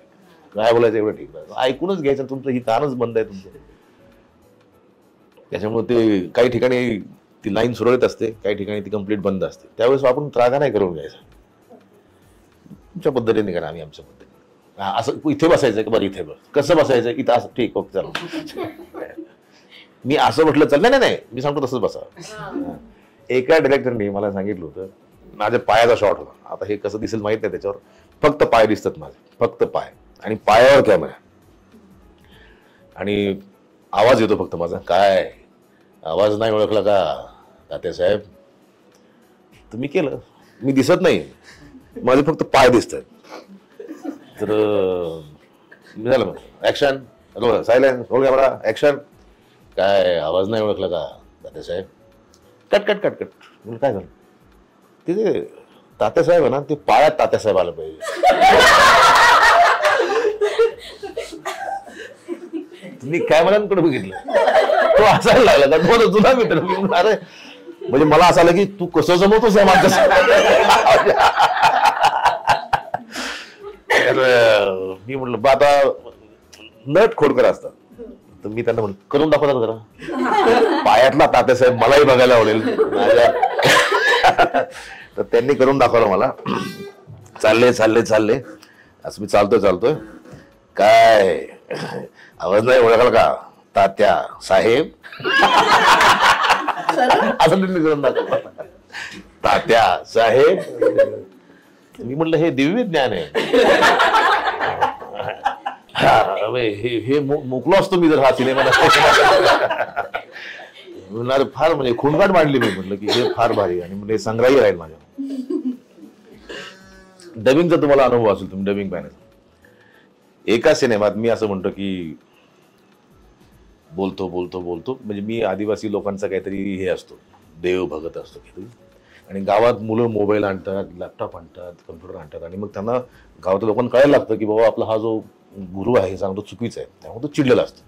काय बोलायचं एवढं ठीक आहे, ऐकूनच घ्यायचं. तुमचं ही कानच बंद आहे तुमचं. त्याच्यामुळे ते काही ठिकाणी ती लाईन सुरळीत असते, काही ठिकाणी ती कम्प्लीट बंद असते. त्यावेळेस आपण त्रागा नाही करून घ्यायचा, तुमच्या पद्धतीने करा, आम्ही आमच्या पद्धतीने. असं इथे बसायचं की बरं इथे बस, कसं बसायचं इथं, असं ठीक, ओके चला. मी असं म्हटलं चल, नाही मी सांगतो तसंच बसा. एका डिरेक्टरने मला सांगितलं होतं, माझ्या पायाचा शॉट होता. आता हे कसं दिसेल माहित नाही, त्याच्यावर फक्त पाय दिसतात माझे, फक्त पाय, आणि पायावर कॅमेरा आणि आवाज येतो फक्त माझा. काय आवाज नाही ओळखला का तात्यासाहेब? तर मी केलं, मी दिसत नाही, माझे फक्त पाय दिसतात. तर झालं मग action, silence, roll camera, action. काय आवाज नाही ओळखला का तात्यासाहेब? कट. काय झालं? ते तात्यासाहेब आहे ना, ते पायात तात्यासाहेब आलं पाहिजे. तुम्ही काय मनांकडे बघितलं, तो हसायला लागला का, तो तुला मित्र. अरे म्हणजे मला असं आलं की तू कसं जमवतोस या माणसाचं. मी म्हटलं बा, आता नट खोडकर असतात, तर मी त्यांना म्हटलं करून दाखवतात जरा पायातला तात्यासाहेब, मलाही बघायला आवडेल माझ्या. तर त्यांनी करून दाखवलं मला. चालले असं मी चालतोय. काय आवाज नाही ओळखला का तात्या साहेब? असं त्यांनी करून दाखवलं, तात्या साहेब. मी म्हटलं हे दिव्य ज्ञान आहे. हे मोकलो असतो मी जर हा सिनेमा फार म्हणजे खुणगाट मांडली. मी म्हटलं की हे फार भारी आणि म्हणजे संग्रही राहील माझ्या. डबिंगचा तुम्हाला अनुभव असेल, तुम्ही डबिंग पाहण्याचा. एका सिनेमात मी असं म्हणतो की बोलतो म्हणजे मी आदिवासी लोकांचा काहीतरी हे असतो, देव भगत असतो काहीतरी. आणि गावात मुलं मोबाईल आणतात, लॅपटॉप आणतात, कम्प्युटर आणतात, आणि मग त्यांना गावातल्या लोकांना कळायला लागतं की बाबा आपला हा जो गुरु आहे हे सांगतो चुकीचा आहे, त्यामुळे तो चिडलेला असतो.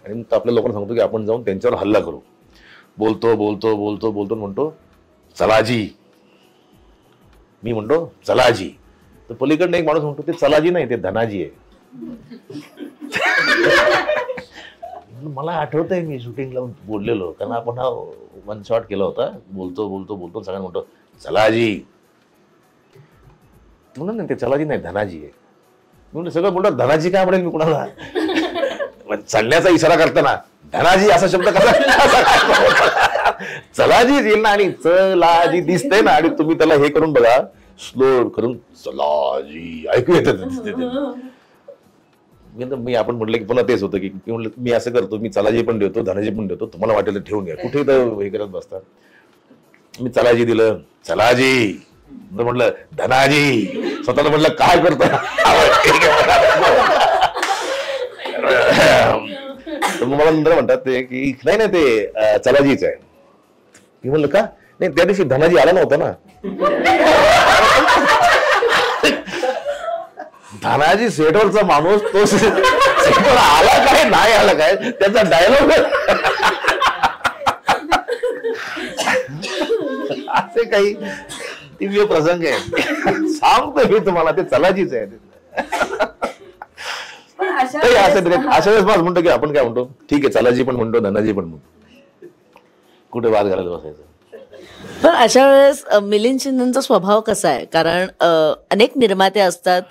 आणि मग आपल्या लोकांना सांगतो की आपण जाऊन त्यांच्यावर हल्ला करू. बोलतो म्हणतो चलाजी. मी म्हणतो चलाजी. तर पलीकडनं एक माणूस म्हणतो ते चलाजी नाही, ते धनाजी आहे. मला आठवतंय मी शूटिंगला बोललेलो, कारण आपण हा 1 शॉट केला होता. बोलतो सगळ्यांना म्हणतो चलाजी. म्हणून ते चलाजी नाही, धनाजी आहे. म्हणलं सगळं बोलतो धनाजी काय म्हणेल मी कुणाला, चढण्याचा इशारा करताना धनाजी असा शब्द कसा चलाजी येईल ना, आणि चलाजी दिसते ना, आणि तुम्ही त्याला हे करून बघा स्लो करून चलाजी ऐकू येतं. मी आपण म्हटलं की पुन्हा तेच होतं की म्हणलं मी असं करतो, मी चलाजी पण देतो धनाजी पण देतो, तुम्हाला वाटेल ठेवून घ्या, कुठे तर हे करत बसतात. मी चलाजी दिलं, चलाजी म्हटलं धनाजी, स्वतःला म्हटलं काय करतो. मला नंतर म्हणतात ते की नाही नाही ते चलाजीच आहे. मी म्हणलं का नाही, त्या दिवशी धनाजी आला नव्हता ना. धनाजी सेटवरचा माणूस तो सेटवर आला काय नाही आला काय त्याचा डायलॉग. असे काही दिव्य प्रसंग आहे, सांगतो मी तुम्हाला, ते चलाजीच आहे. अशा वेळेस माझं म्हणतो की आपण काय म्हणतो, ठीक आहे चलाजी पण म्हणतो धनाजी पण म्हणतो, कुठे वाद घालायला बसायचं. पण अशा वेळेस मिलिंद शिंदेचा स्वभाव कसा आहे, कारण अनेक निर्माते असतात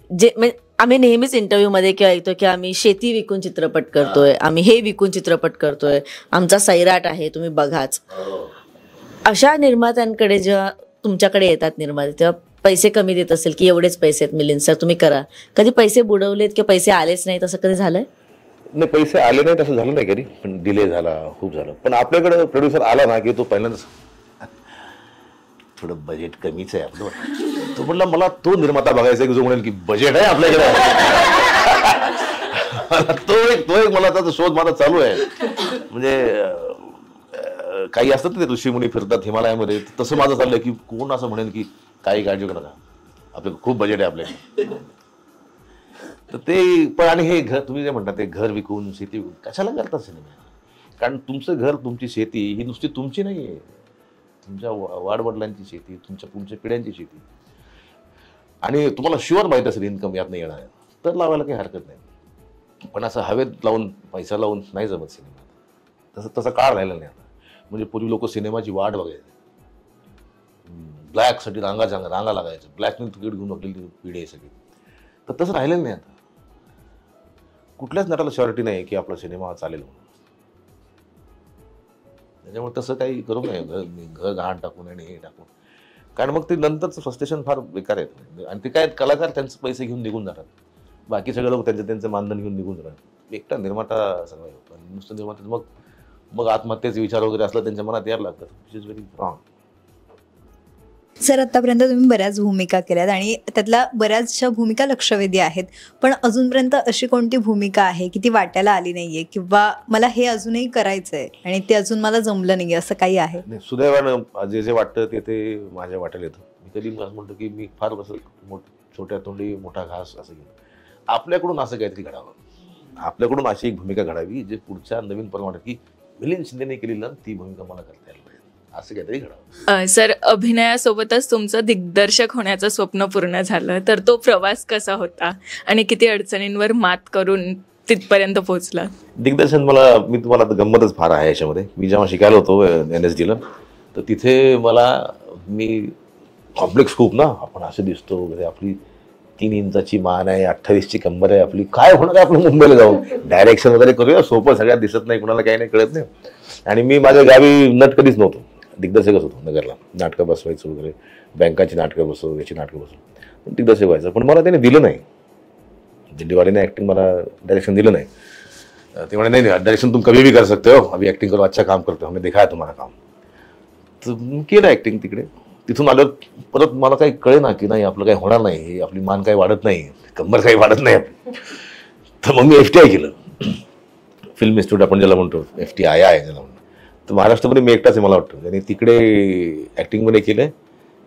जे म्हणजे आम्ही नेहमीच इंटरव्ह्यू मध्ये किंवा ऐकतो की आम्ही शेती विकून चित्रपट करतोय, आम्ही हे विकून चित्रपट करतोय, आमचा सैराट आहे तुम्ही बघाच. अशा निर्मात्यांकडे जेव्हा तुमच्याकडे येतात निर्माते तेव्हा पैसे कमी देत असेल की एवढेच पैसे आहेत मिलिंद सर तुम्ही करा, कधी पैसे बुडवलेत किंवा पैसे आलेच नाही तसं कधी झालंय? नाही पैसे आले नाही तसं झालं नाही कधी, पण डिले झाला खूप झालं. पण आपल्याकडे प्रोड्युसर आला ना की तो पहिल्यांदाच थोडं बजेट कमीच आहे आपलं, तो म्हणला मला तो निर्माता बघायचा की जो म्हणेल की बजेट आहे आपल्याकडे. तो एक मला त्याचा शोध माझा चालू आहे. म्हणजे काही असतात ते ऋषीमुनी फिरतात हिमालयामध्ये, तसं माझं चाललंय की कोण असं म्हणेल की काही काळजी करा आपलं खूप बजेट आहे आपल्याकडे. तर ते पण आणि हे घर तुम्ही जे म्हणता ते घर विकून शेती विकून कशाला करतात सिनेमा? कारण तुमचं घर तुमची शेती ही नुसती तुमची नाही आहे, तुमच्या वाडवडिलांची शेती, तुमच्या पुढच्या पिढ्यांची शेती. आणि तुम्हाला शुअर माहीत असेल इन्कम यात नाही येणार आहे तर लावायला काही हरकत नाही. पण असं हवेत लावून पैसा लावून नाही जमत सिनेमा. तसा काळ राहिला नाही आता. म्हणजे पूर्वी लोक सिनेमाची वाट बघायचे, ब्लॅकसाठी रांगा लागायचं, ब्लॅकने तिकीट घेऊन बघलेली पिढी आहे सगळी. तर तसं राहिलेलं नाही आता. कुठल्याच नटाला श्युरिटी नाही की आपला सिनेमा चालेल म्हणून. त्याच्यामुळे तसं काही करू नये, घर घाण टाकून आणि हे टाकून, कारण मग ते नंतरचं फ्रस्ट्रेशन फार बेकार आहे. आणि ते काय कलाकार त्यांचे पैसे घेऊन निघून जातात, बाकी सगळे लोक त्यांचं मानधन घेऊन निघून जातात. एकटा निर्माता सगळं नुसतं निर्माता मग आत्महत्येचे विचार वगैरे असला त्यांच्या मनात यायला लागतात, which is very wrong. Sir आतापर्यंत तुम्ही बऱ्याच भूमिका केल्यात आणि त्यातल्या बऱ्याचशा भूमिका लक्षवेधी आहेत, पण अजूनपर्यंत अशी कोणती भूमिका आहे की ती वाट्याला आली नाहीये किंवा मला हे अजूनही करायचंय आणि ते अजून मला जमलं नाहीये असं काही आहे? सुदैवानं जे वाटतं ते माझ्या वाट्याला येतं. मी कधी म्हणतो की मी फार असं छोट्या तोंडी मोठा घास असं घेतो. आपल्याकडून असं काहीतरी घडावं, आपल्याकडून अशी एक भूमिका घडावी जे पुढच्या नवीन वाटत की मिलिंद शिंदेने केलेली ना ती भूमिका मला करता यायला पाहिजे, असं काहीतरी घडावं. सर अभिनयासोबतच तुमचं दिग्दर्शक होण्याचं स्वप्न पूर्ण झालं, तर तो प्रवास कसा होता आणि किती अडचणींवर मात करून तिथपर्यंत पोहोचला? दिग्दर्शन मी तुम्हाला गंमतच फार आहे याच्यामध्ये. मी जेव्हा शिकायला होतो NSDला तर तिथे मी कॉम्प्लेक्स खूप ना, आपण असं दिसतो वगैरे, आपली 3 इंचाची मान आहे, 28ची कंबर आहे आपली, काय होणार आहे आपलं मुंबईला जाऊन डायरेक्शन वगैरे करूया, सोपं सगळ्यात दिसत नाही कुणाला, काही नाही कळत नाही. आणि मी माझ्या गावी नट कधीच नव्हतो, दिग्दर्शकच होतो नगरला, नाटकं बसवायचं वगैरे, बँकाची नाटकं बसव, याची नाटकं बसव, दिग्दर्शक व्हायचं. पण मला त्याने दिलं नाही, दिल्लीवालीने ॲक्टिंग मला डायरेक्शन दिलं नाही. ते म्हणे नाही डायरेक्शन तुम कभी भी कर सकते हो, अभी ॲक्टिंग करो, अच्छा काम करतो, हमने दिखाया तुम्हाला काम. तर केलं ॲक्टिंग तिकडे. तिथून आल्यावर परत मला काही कळे ना की नाही आपलं काही होणार नाही, आपली मान काही वाढत नाही, कंबर काही वाढत नाही. तर मग मी FTI केलं, फिल्म इन्स्टिट्यूट आपण ज्याला म्हणतो, FTI आहे ज्याला म्हणतो. तर महाराष्ट्रामध्ये मी एकटाच आहे मला वाटतं, आणि तिकडे ॲक्टिंगमध्ये केलं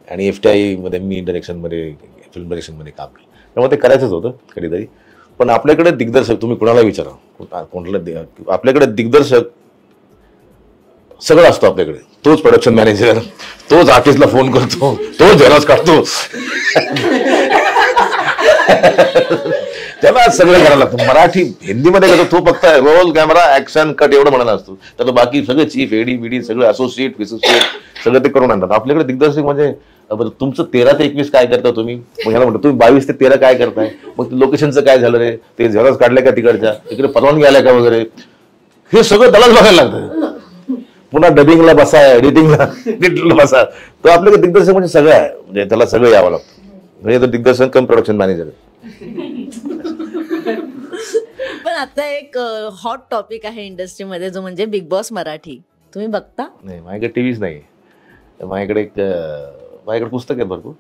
आणि FTI मध्ये मी डायरेक्शनमध्ये फिल्म डायरेक्शनमध्ये काम केलं. त्यामुळे ते करायचंच होतं कधीतरी. पण आपल्याकडे दिग्दर्शक तुम्ही कुणाला विचारा, कोणाला आपल्याकडे दिग्दर्शक सगळं असतो आपल्याकडे. तोच प्रोडक्शन मॅनेजर, तोच आर्टिस्टला फोन करतो, तोच झेरॉक्स काढतो, त्याला सगळं करायला लागतं. मराठी हिंदीमध्ये कसं तो फक्त रोल कॅमेरा ऍक्शन कट एवढं म्हणायला असतो, तर बाकी सगळं चीफ एडी बीडी सगळं असोसिएट सगळं ते करून आणतात. आपल्याकडे दिग्दर्शक म्हणजे बरं तुमचं 13 ते 21 काय करता तुम्ही? मग ह्याला म्हणतो तुम्ही 22 ते 13 काय करताय? मग लोकेशनचं काय झालं रे? ते झेरॉक्स काढल्या का तिकडच्या, इकडे परवानगी आल्या का वगैरे, हे सगळं त्यालाच बघायला लागतं. पुन्हा डबिंगला बसा, एडिटिंगला बसा. तो आपल्याकडे दिग्दर्शक म्हणजे सगळं आहे, म्हणजे त्याला सगळं यावं लागतं. म्हणजे तो दिग्दर्शक कम प्रोडक्शन मॅनेजर. पण आता एक हॉट टॉपिक आहे इंडस्ट्रीमध्ये, जो म्हणजे बिग बॉस मराठी. तुम्ही बघता? नाही, माझ्याकडे टीव्हीच नाही. माझ्याकडे पुस्तक आहे भरपूर.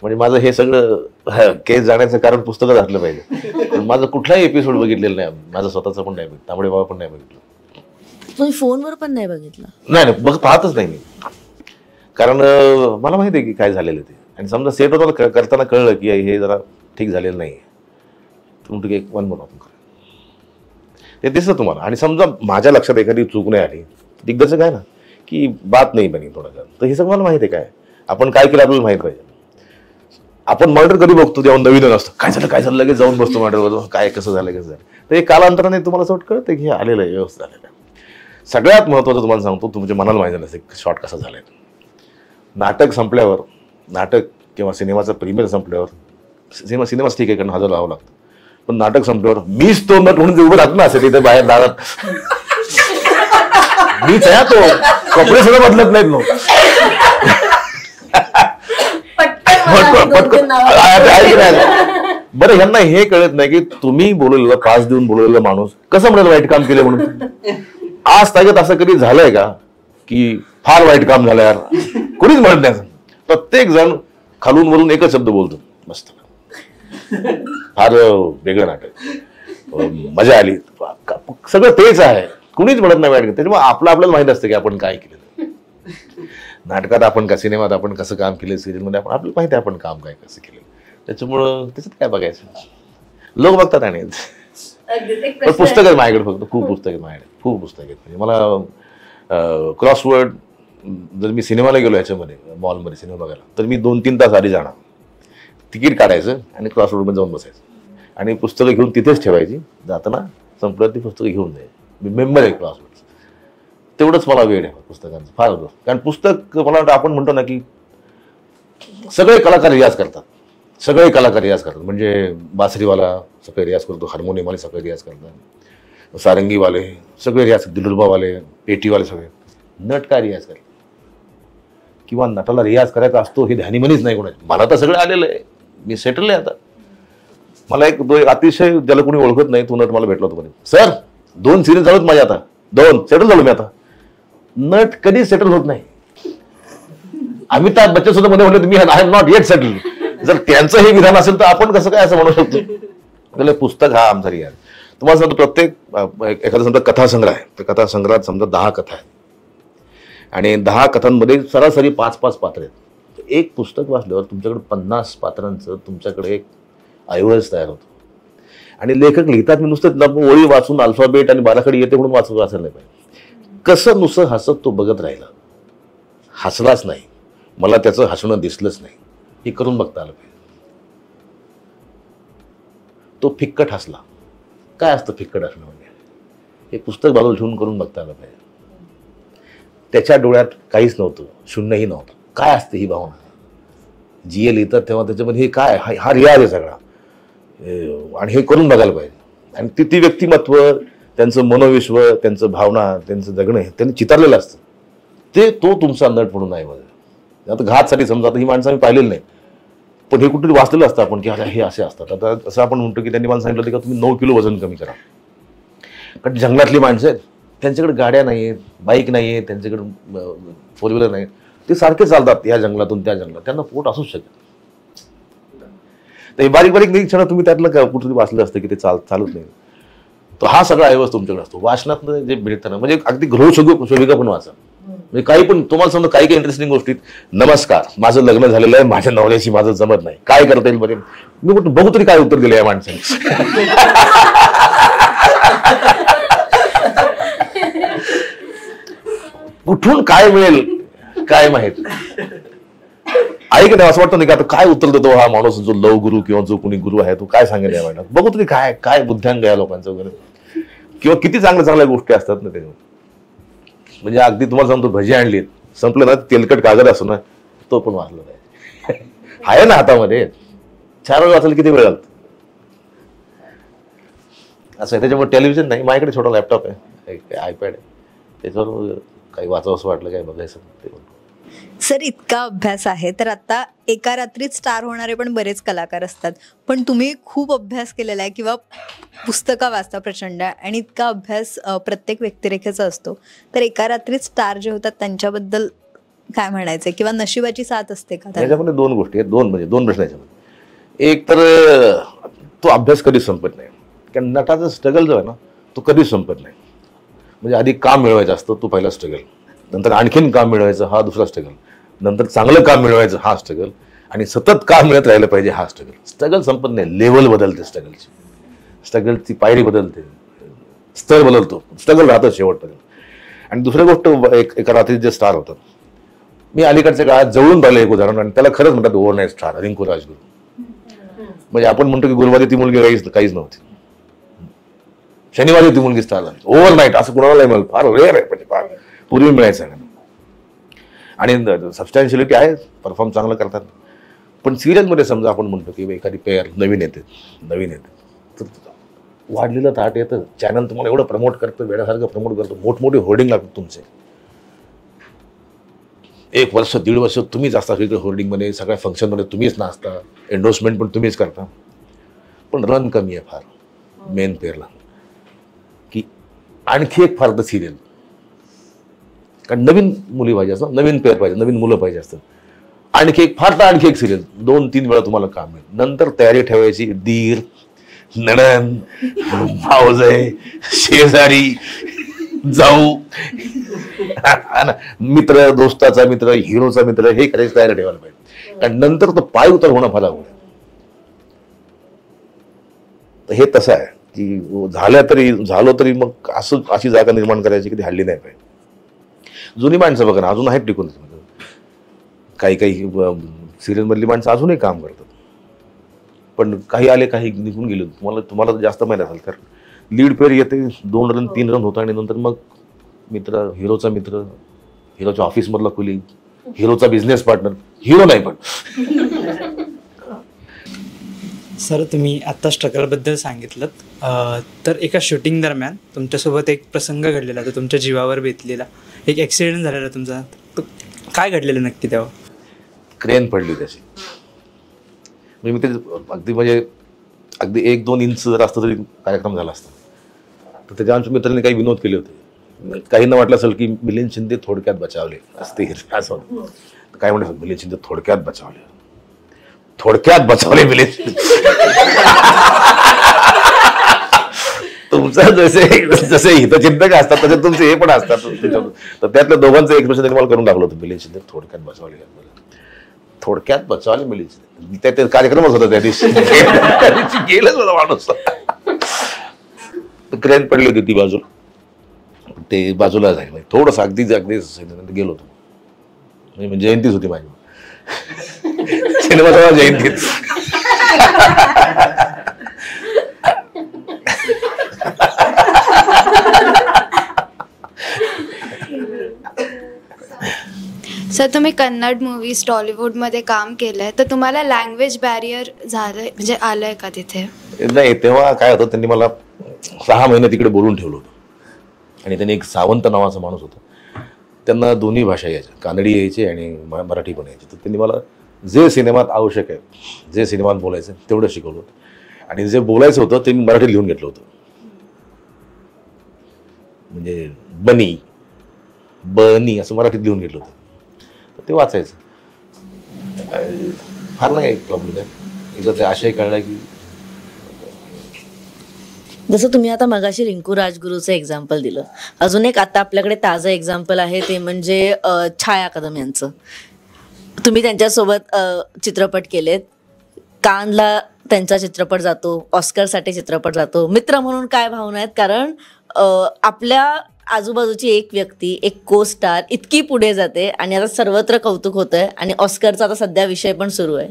म्हणजे माझं हे सगळं केस जाण्याचं कारण पुस्तकच असलं पाहिजे. पण माझं कुठलाही एपिसोड बघितलेलं नाही. माझं स्वतःचा पण नाही बघितलं, तांबडे बाबा पण नाही बघितलं. तुम्ही फोनवर पण नाही बघितलं? नाही, पाहतच नाही मी. कारण मला माहिती आहे की काय झालेलं ते. आणि समजा सेटवर करताना कळलं की हे जरा ठीक झालेलं नाही, तुम्ही ठीक एक वन म्हणून आपण करू, ते दिसतं तुम्हाला. आणि समजा माझ्या लक्षात एखादी चूक नाही आली, दिग्दर्शक आहे ना की बात नाही बनी थोडं, तर हे सगळं मला माहिती आहे काय आपण काय केलं आपल्याला माहित पाहिजे. आपण मॉनिटर कधी बघतो तेव्हा नवीन असतं, काय झालं लगेच जाऊन बसतो मॉनिटरवर, काय कसं झालं. तर एक कालांतराने तुम्हाला असं कळतं की हे आलेलं आहे, व्यवस्थित आलेलं आहे. सगळ्यात महत्त्वाचं तुम्हाला सांगतो, तुमच्या मनाला माहिती नसते शॉट कसा झालाय. नाटक संपल्यावर, नाटक किंवा सिनेमाचं प्रीमियर संपल्यावर, सिनेमा ठीक आहे कारण हजर राहावं लागतं, पण नाटक संपल्यावर मीच तो नट म्हणून उभं राहत ना असे तिथे बाहेर दारात. मीच आहे तो, कपडे सगळं बदलत नाहीत लोक. बरं, ह्यांना हे कळत नाही की तुम्ही बोलवलेलं, पास देऊन बोलवलेला माणूस कसं म्हणत वाईट काम केलं म्हणून. आज तागत असं कधी झालंय का की फार वाईट काम झालं यार? कोणीच म्हणत नाही. प्रत्येक जण खालून वरून एकच शब्द बोलतो, मस्त, फार वेगळं नाटक, मजा आली, सगळं तेच आहे. कुणीच म्हणत नाही वाईट. त्याच्यामुळे आपल्याला माहित असतं की आपण काय केलं नाटकात, आपण का सिनेमात आपण कसं काम केलं, सिरियलमध्ये आपण आपल्याला माहिती आहे आपण काम काय कसं केलं. त्याच्यामुळं त्याच्यात काय बघायचं, लोक बघतात. आणि पुस्तक आहेत माझ्याकडे, फक्त खूप पुस्तक आहेत माझ्याकडे, खूप पुस्तक आहेत. म्हणजे मला क्रॉसवर्ड, जर मी सिनेमाला गेलो ह्याच्यामध्ये मॉलमध्ये सिनेमा बघायला, तर मी 2-3 तास आधी जाणार, तिकीट काढायचं आणि क्रॉसवर्डमध्ये जाऊन बसायचं आणि पुस्तकं घेऊन तिथेच ठेवायची. जाताना संपलं ती पुस्तकं घेऊन जायची. मी मेंबर आहे क्रॉसवर्ड. तेवढंच मला वेळ आहे पुस्तकांचं, फार होतं. कारण पुस्तक मला वाटतं, आपण म्हणतो ना की सगळे कलाकार रियाज करतात, सगळे कलाकार रियाज करतात. म्हणजे बासरीवाला सगळे रियाज करतो, हार्मोनियमवाले सगळे रियाज करतात, सारंगीवाले सगळे रियाज, दिलरुबावाले, पेटीवाले सगळे. नट काय रियाज करतात किंवा नटाला रियाज करायचा असतो हे ध्यानीमनीच नाही कोणाची. मला तर सगळं आलेलं आहे, मी सेटल आहे आता. मला एक अतिशय, ज्याला कोणी ओळखत नाही तो नट मला भेटला होता, सर 2 सिरीज झालोत माझ्या, आता 2 सेटल झालो मी. आता नट कधी सेटल होत नाही. अमिताभ बच्चन सुद्धा मध्ये म्हणले मी I am not yet settle. जर त्यांचं हे विधान असेल तर आपण कसं काय असं म्हणू शकतो. त्याला पुस्तक हा आमचा रियाज. तुम्हाला सांगतो, प्रत्येक एखादा समजा कथासंग्रह आहे, तर कथासंग्रहात समजा 10 कथा आहेत आणि 10 कथांमध्ये सरासरी 5-5 पात्र आहेत. एक पुस्तक वाचल्यावर तुमच्याकडे 50 पात्रांचं तुमच्याकडे एक आयुर्वेद तयार होतो. आणि लेखक लिहितात, मी नुसतं ओळी वाचून अल्फाबेट आणि बाराखडी येते म्हणून वाचायला नाही पाहिजे. कसं नुसतं हसत तो बघत राहिला, हसलाच नाही, मला त्याचं हसणं दिसलंच नाही, हे करून बघता आलं पाहिजे. तो फिक्कट हसला, काय असतं फिक्कट हसणं म्हणजे, हे पुस्तक बाजूला ठेवून करून बघता आलं पाहिजे. त्याच्या डोळ्यात काहीच नव्हतं, शून्यही नव्हतं. काय असते ही भावना, जी लिहितात तेव्हा त्याच्यामध्ये हे काय, हा रियाज आहे सगळा, आणि हे करून बघायला पाहिजे. आणि ती व्यक्तिमत्व, त्यांचं मनोविश्व, त्यांचं भावना, त्यांचं जगणं त्यांनी चितारलेलं असतं. तो तुमचा नट म्हणून नाही बघा. आता घातसाठी समजा, आता ही माणसं आम्ही पाहिलेली नाही, पण हे कुठेतरी वाचलेलं असतं आपण की आता हे असे असतात. आता असं आपण म्हणतो की त्यांनी मला सांगितलं होतं की तुम्ही 9 किलो वजन कमी करा. कारण जंगलातली माणसं आहेत, त्यांच्याकडे गाड्या नाही आहेत, बाईक नाही आहे, त्यांच्याकडे 4 व्हीलर नाही, ते सारखे चालतात या जंगलातून त्या जंगलात, त्यांना पोट असूच शकत. तर हे बारीक बारीक निरीक्षण तुम्ही त्यातलं कुठेतरी वाचलं असतं की ते चालत नाही. तर हा सगळा ऐवज तुमच्याकडे असतो. वाचनात जे भेटतं म्हणजे अगदी गृहशोभिका पण वाचा. म्हणजे काही पण तुम्हाला समजा काही इंटरेस्टिंग गोष्टीत, नमस्कार माझं लग्न झालेलं आहे, माझ्या नवऱ्याशी माझं जमत नाही, काय करता येईल बरे. मी बघू तरी काय उत्तर दिलं या माणसाने. कुठून काय मिळेल काय माहित. ऐक नाही, असं वाटतं नाही की आता काय उत्तर देतो हा माणूस, जो लव गुरु किंवा जो कोणी गुरु आहे तो काय सांगेल या महिन्यात. बघू तरी काय काय बुद्ध्यांग या लोकांचं वगैरे, किंवा किती चांगल्या गोष्टी असतात ना त्याच्यावर. म्हणजे अगदी तुम्हाला सांगतो, भजी आणलीत, संपलं ना, तेलकट कागद असतो ना, तो पण वाचला पाहिजे. आहे ना हातामध्ये, 4 वेळ वाचायला किती वेळ लागतो असं आहे. त्याच्यामुळे टेलिव्हिजन नाही, माझ्याकडे छोटा लॅपटॉप आहे, आयपॅड आहे, त्याच्यावर काही वाचावंसं वाटलं काय बघायचं ते. सर इतका अभ्यास आहे तर आता एका रात्रीत स्टार होणारे पण बरेच कलाकार असतात, पण तुम्ही खूप अभ्यास केलेला आहे किंवा पुस्तकं वाचता प्रचंड आणि इतका अभ्यास प्रत्येक व्यक्तिरेखेचा असतो, तर एका रात्रीत स्टार जे होतात त्यांच्याबद्दल काय म्हणायचं किंवा नशिबाची साथ असते का? त्याच्यामध्ये 2 गोष्टी आहेत, 2 प्रश्न याच्यामध्ये. एक तर तो अभ्यास कधीच संपत नाही, कारण नटाचा स्ट्रगल जो आहे ना तो कधीच संपत नाही. म्हणजे आधी काम मिळवायचं असतं, तो पहिला स्ट्रगल, नंतर आणखीन काम मिळवायचं हा दुसरा स्ट्रगल, नंतर चांगलं काम मिळवायचं हा स्ट्रगल, आणि सतत काम मिळत राहिलं पाहिजे हा स्ट्रगल. स्ट्रगल संपत नाही, लेवल बदलते स्ट्रगलची, स्ट्रगलची पायरी बदलते, स्तर बदलतो, स्ट्रगल राहतं शेवटपर्यंत. आणि दुसरी गोष्ट, एका रात्रीत जे स्टार होतात, मी अलीकडच्या काळात जवळून पाहिलं एक उदाहरण, आणि त्याला खरंच म्हणतात ओव्हरनाईट स्टार, रिंकू राजगुरू. म्हणजे आपण म्हणतो की गुरुवारी ती मुलगी काहीच नव्हती, शनिवारी ती मुलगी स्टार झाली ओव्हरनाईट, असं कुणाला मिळेल, फार रेअर आहे, म्हणजे फार पूर्वी मिळायचं. आणि सबस्टॅन्शियलिटी आहे, परफॉर्म चांगलं करतात. पण सिरियलमध्ये समजा आपण म्हणतो की एखादी पेअर नवीन येते तर वाढलेलं ताट येतं, चॅनल तुम्हाला एवढं प्रमोट करतं, वेळासारखं प्रमोट करतो, मोठमोठे होर्डिंग लागतात तुमचे, 1 वर्ष 1.5 वर्ष तुम्हीच असता सगळीकडे होर्डिंगमध्ये, सगळ्या फंक्शनमध्ये तुम्हीच नाचता, एन्डोर्समेंट पण तुम्हीच करता. पण रन कमी आहे फार मेन पेअरला, की आणखी एक फार तर सिरियल, कारण नवीन मुली पाहिजे असतात, नवीन पेअर पाहिजे, नवीन मुलं पाहिजे असतात, आणखी एक सिरियल 2-3 वेळा तुम्हाला काम मिळेल. नंतर तयारी ठेवायची, दीर, नणन, भाऊजाई, शेजारी, जाऊ, मित्र, दोस्ताचा मित्र, हिरोचा मित्र, हे करायची तयारी ठेवायला पाहिजे, कारण नंतर तो पाय उतर होणं फार अवघड. तर हे तसं आहे की झालं तरी मग अशी जागा निर्माण करायची की ती हल्ली नाही पाहिजे. जुनी माणसं बघा ना अजून आहेत टिकून, काही सिरियलमधली माणसं अजूनही काम करतात, पण काही आले, काही निघून गेले. तुम्हाला जास्त माहिती असेल तर लीड पेअर येते, 2 रन 3 रन होतं, आणि नंतर मग मित्र, हिरोचा मित्र, हिरोच्या ऑफिसमधला कुली, हिरोचा बिझनेस पार्टनर, हिरो नाही पण. सर तुम्ही आत्ता स्ट्रगलबद्दल सांगितलं, तर एका शूटिंग दरम्यान तुमच्यासोबत एक प्रसंग घडलेला, तो तुमच्या जीवावर बेतलेला, एक ॲक्सिडेंट झालेला तुमचा, काय घडलेलं नक्की तेव्हा? क्रेन पडली त्याची, मी ते अगदी 1-2 इंच जर असतं तरी कार्यक्रम झाला असता. तर त्याच्या आमच्या मित्रांनी काही विनोद केले होते, काहींना वाटलं असेल की मिलिंद शिंदे थोडक्यात बचावले असते, असं होतं. काय म्हणतात, मिलिंद शिंदे थोडक्यात बचावले मिलिंद शिंदे. तुमचं जसे हितचिंतक असतात तसे तुमचे हे पण असतात, तर त्यातल्या दोघांचं एक्सप्रेशन निर्माण करून टाकलं होतं, मिलिंद शिंदे थोडक्यात बचावले मिलिंद शिंदे. त्या कार्यक्रमच होता त्या दिवशी, गेलंच होता माणूस. क्रेन पडली होती ती बाजूला, ते बाजूला जाईल थोडंसं, अगदी गेलो होतो. म्हणजे जयंतीच होती माझी, सिनेमाचा जयंतीच. सर तुम्ही कन्नड मूवीज टॉलिवूडमध्ये काम केलंय, तर तुम्हाला लँग्वेज बॅरियर झालंय, म्हणजे आलंय का तिथे? नाही, तेव्हा काय होतं, त्यांनी मला 6 महिने तिकडे बोलून ठेवलं होतं. आणि त्यांनी एक सावंत नावाचा माणूस होता, त्यांना दोन्ही भाषा यायच्या, कानडी यायची आणि मराठी पण यायची. तर त्यांनी मला जे सिनेमात आवश्यक आहे, जे सिनेमात बोलायचं तेवढं शिकवलं होतं, आणि जे बोलायचं होतं ते मी मराठीत लिहून घेतलं होतं. म्हणजे बनी असं मराठीत लिहून घेतलं होतं, तर ते वाचायचं. फार नाही एक प्रॉब्लेम आहे, एकदा ते आशय कळला की. जसं तुम्ही आता मगाशी रिंकू राजगुरूचं एक्झाम्पल दिलं, अजून एक आता आपल्याकडे ताजं एक्झाम्पल आहे, ते म्हणजे छाया कदम यांचं. तुम्ही त्यांच्यासोबत चित्रपट केलेत, कानला त्यांचा चित्रपट जातो, ऑस्करसाठी चित्रपट जातो. मित्र म्हणून काय भावना आहेत, कारण आपल्या आजूबाजूची एक व्यक्ती, एक को स्टार इतकी पुढे जाते, आणि आता सर्वत्र कौतुक होत आहे, आणि ऑस्करचा आता सध्या विषय पण सुरू आहे.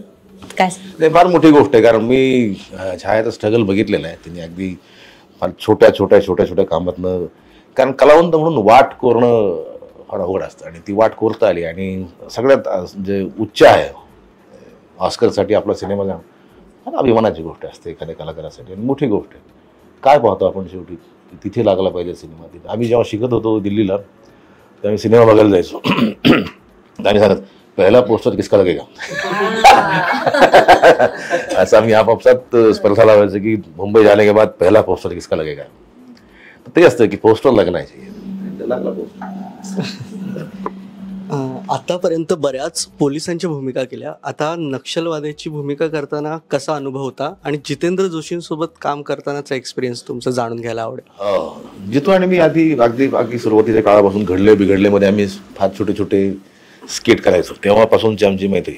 काय ते फार मोठी गोष्ट आहे, कारण मी छायाचं स्ट्रगल बघितलेलं आहे. त्यांनी अगदी फार छोट्या कामातनं, कारण कलावंत म्हणून वाट कोरणं फार अवघड असतं, आणि ती वाट कोरता आली, आणि सगळ्यात जे उच्च आहे ऑस्करसाठी आपला सिनेमा जाणं फार अभिमानाची गोष्ट असते एखाद्या कलाकारासाठी आणि मोठी गोष्ट आहे. काय पाहतो आपण शेवटी तिथे लागला पाहिजे सिनेमा. तिथे आम्ही जेव्हा शिकत होतो दिल्लीला तेव्हा आम्ही सिनेमा बघायला जायचो. आम्ही सांगत पहिला पोस्टर किसका लगेगा असं आम्ही आपापसात स्पर्धा लावायचं की मुंबई जाने के बाद पहिला पोस्टर किसका लगेगा. ते असतं की पोस्टर लगना चाहिए. लागला पोस्टर. आतापर्यंत बऱ्याच पोलिसांच्या भूमिका केल्या. आता नक्षलवाद्याची भूमिका करताना कसा अनुभव होता आणि जितेंद्र जोशींसोबत काम करतानाचा एक्सपिरियन्स तुमचं जाणून घ्यायला आवडेल. जितू आणि मी अगदी सुरुवातीच्या काळापासून घडले बिघडलेमध्ये आम्ही फार छोटे छोटे स्केट करायचो. तेव्हापासूनची आमची मैत्री.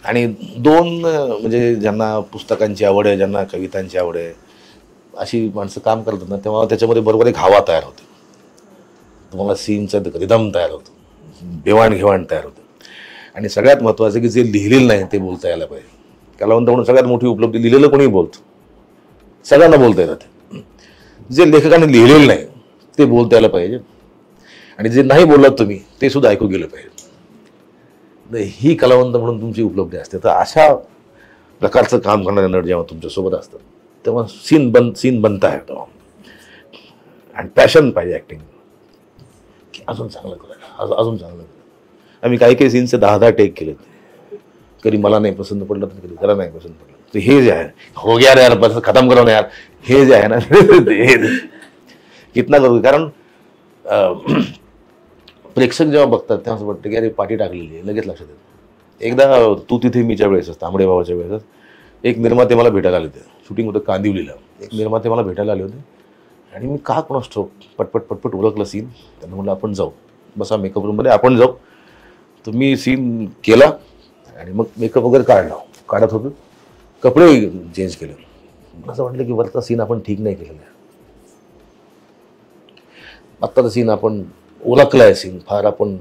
आणि दोन म्हणजे ज्यांना पुस्तकांची आवड आहे, ज्यांना कवितांची आवड आहे, अशी माणसं काम करतात ना, तेव्हा त्याच्यामध्ये बरोबर एक हवा तयार होते. तुम्हाला सीनचं रिदम तयार होतं, देवाणघेवाण तयार होतं. आणि सगळ्यात महत्त्वाचं की जे लिहिलेलं नाही ते बोलता यायला पाहिजे. कलावंत म्हणून सगळ्यात मोठी उपलब्धी लिहिलेलं कोणी बोलतो, सगळ्यांना बोलता येतं. जे लेखकाने लिहिलेलं नाही ते बोलता यायला पाहिजे. आणि जे नाही बोललात तुम्ही ते सुद्धा ऐकू गेलं पाहिजे. ही कलावंत म्हणून तुमची उपलब्धी असते. तर अशा प्रकारचं काम करणारे नट जेव्हा तुमच्यासोबत असतं तेव्हा सीन बनता येतो. आणि पॅशन पाहिजे ॲक्टिंग की अजून चांगलं करूया, अजून चांगलं करूया. आम्ही काही सीनचे 10 टेक केले. कधी मला नाही पसंत पडलं तर कधी त्याला नाही पसंत पडलं. तर हे जे आहे हो गया यार बस खतम करो ना यार, हे जे आहे ना कितना करू. कारण प्रेक्षक जेव्हा बघतात तेव्हा असं वाटतं की अरे पाठी टाकलेली आहे, लगेच लक्षात येतं. एकदा तू तिथे मीच्या वेळेसच तांबडे बाबाच्या वेळेसच एक निर्माते मला भेटायला आले होते. शूटिंग होतं कांदिवलीला. एक निर्माते मला भेटायला आले होते आणि मी का कोणास ठाऊक पटपट उरकलं सीन. त्यांना म्हटलं आपण जाऊ, बसा मेकअप रूममध्ये आपण जाऊ. तर मी सीन केला आणि मग मेकअप वगैरे काढत होतो, कपडे चेंज केले. असं वाटलं की वरचा सीन आपण ठीक नाही केलेला आहे, आत्ताचा सीन आपण ओळखला आहे सीन फार आपण.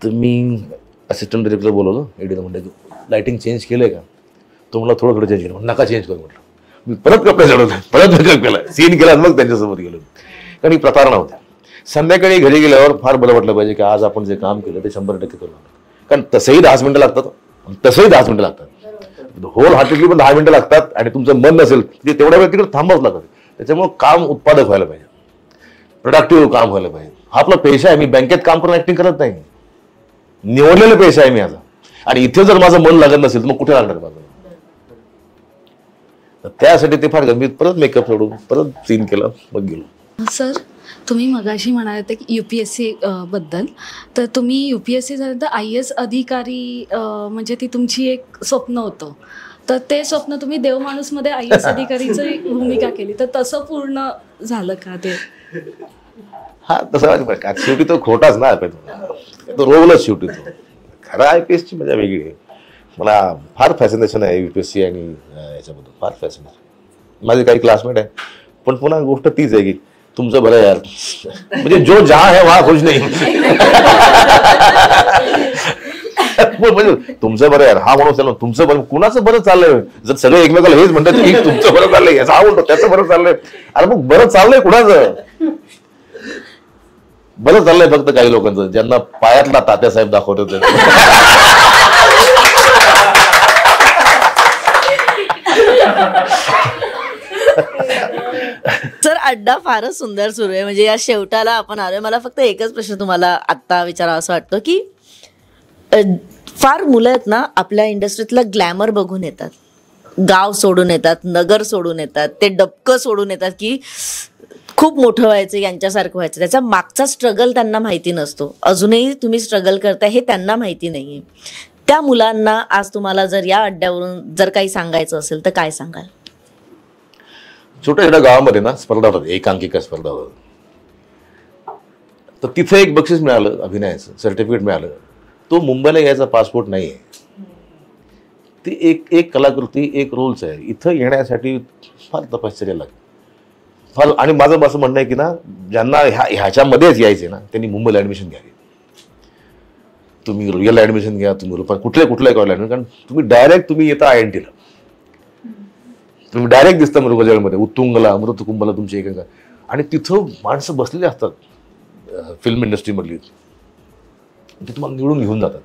तर मी असिस्टंट डिरेक्टर बोलवलं, एडीला म्हटलं की लाईटिंग चेंज केलं आहे का. तो मला थोडं चेंज केलं. नका चेंज करू म्हटलं. मी परत कपडे चढवले, परत मेकअप केला, सीन केला, मग त्यांच्यासोबत गेलो. कारण ही प्रतारणा होत्या. संध्याकाळी घरी गेल्यावर फार बरं वाटलं पाहिजे की आज आपण जे काम केलं ते 100% करू. कारण तसंही 10 मिनिटं लागतात, तसंही 10 मिनिटं लागतात, होल हार्टेडली पण 10 मिनिटं लागतात. आणि तुमचं मन नसेल ते तेवढ्या वेळ तिकडे थांबावंच लागतं. त्याच्यामुळे काम उत्पादक व्हायला पाहिजे, प्रोडक्टिव्ह काम व्हायला पाहिजे. हा आपला पेशा आहे. मी बँकेत काम करून ऍक्टिंग करत नाही, निवडलेला पेशा आहे मी माझा. आणि इथे जर माझं मन लागत नसेल तर मग कुठे लागणार माझं. त्यासाठी ते फार मी परत मेकअप सोडून परत सीन केला, मग गेलो. सर तुम्ही मगाशी म्हणाले की UPSC बद्दल, तर तुम्ही UPSC झाल्यानंतर IAS अधिकारी म्हणजे ती तुमची एक स्वप्न होतं. तर ते स्वप्न तुम्ही देवमाणूसमध्ये IAS अधिकारीची भूमिका केली, तर तसं पूर्ण झालं का ते. हा तसं शेवटी तो खोटाच ना, तो रोलच शेवटी. तो खरं IPSची मजा वेगळी आहे. मला फार फॅसिनेशन आहे UPSC आणि याच्याबद्दल फार फॅसिनेशन. माझे काही क्लासमेट आहे, पण पुन्हा गोष्ट तीच आहे की तुमचं बरं यार, म्हणजे जो जहा है वहा खुश नाही. म्हणजे तुमचं बरं यार हा म्हणून चाललं, तुमचं बरं कुणाचं बरं चाललंय. जर सगळे एकमेकाला हेच म्हणतात की तुमचं बरं चाललंय, याचा हा म्हणतो त्याचं बरं चाललंय. अरे मग बरं चाललंय कुणाचं. बरं चाललंय फक्त काही लोकांचं ज्यांना पायातला तात्यासाहेब दाखवतो. सर अड्डा फारच सुंदर सुरू आहे. म्हणजे या शेवटाला आपण आलोय. मला फक्त एकच प्रश्न तुम्हाला आत्ता विचारावा असं वाटतं की फार मुलं आहेत ना आपल्या इंडस्ट्रीतला ग्लॅमर बघून येतात, गाव सोडून येतात, नगर सोडून येतात, ते डबकं सोडून येतात की खूप मोठं व्हायचं, यांच्यासारखं व्हायचं. त्याचा मागचा स्ट्रगल त्यांना माहिती नसतो. अजूनही तुम्ही स्ट्रगल करताय हे त्यांना माहिती नाहीये. त्या मुलांना आज तुम्हाला जर या अड्ड्यावरून जर काही सांगायचं असेल तर काय सांगाल. छोट्या छोट्या गावामध्ये ना स्पर्धा होतात, एकांकिका स्पर्धा होतात. तर तिथे एक बक्षीस मिळालं, अभिनयाचं सर्टिफिकेट मिळालं. तो मुंबईला यायचा पासपोर्ट नाही आहे. ती एक कलाकृती, एक रोल्स आहे. इथं येण्यासाठी फार तपश्चर्या लागते फार. आणि माझं असं म्हणणं आहे की ना ज्यांना ह्याच्यामध्येच यायचे ना त्यांनी मुंबईला ॲडमिशन घ्यावी. तुम्ही रिअल ॲडमिशन घ्या, तुम्ही कुठल्या कॉलेज ॲडमिशन, कारण तुम्ही डायरेक्ट तुम्ही येता INTला, तुम्ही डायरेक्ट दिसता मृगजळमध्ये, उत्तुंगला, अमृतकुंभला तुमची एकांका. आणि तिथं माणसं बसलेली असतात फिल्म इंडस्ट्रीमधली, ते तुम्हाला निवडून घेऊन जातात.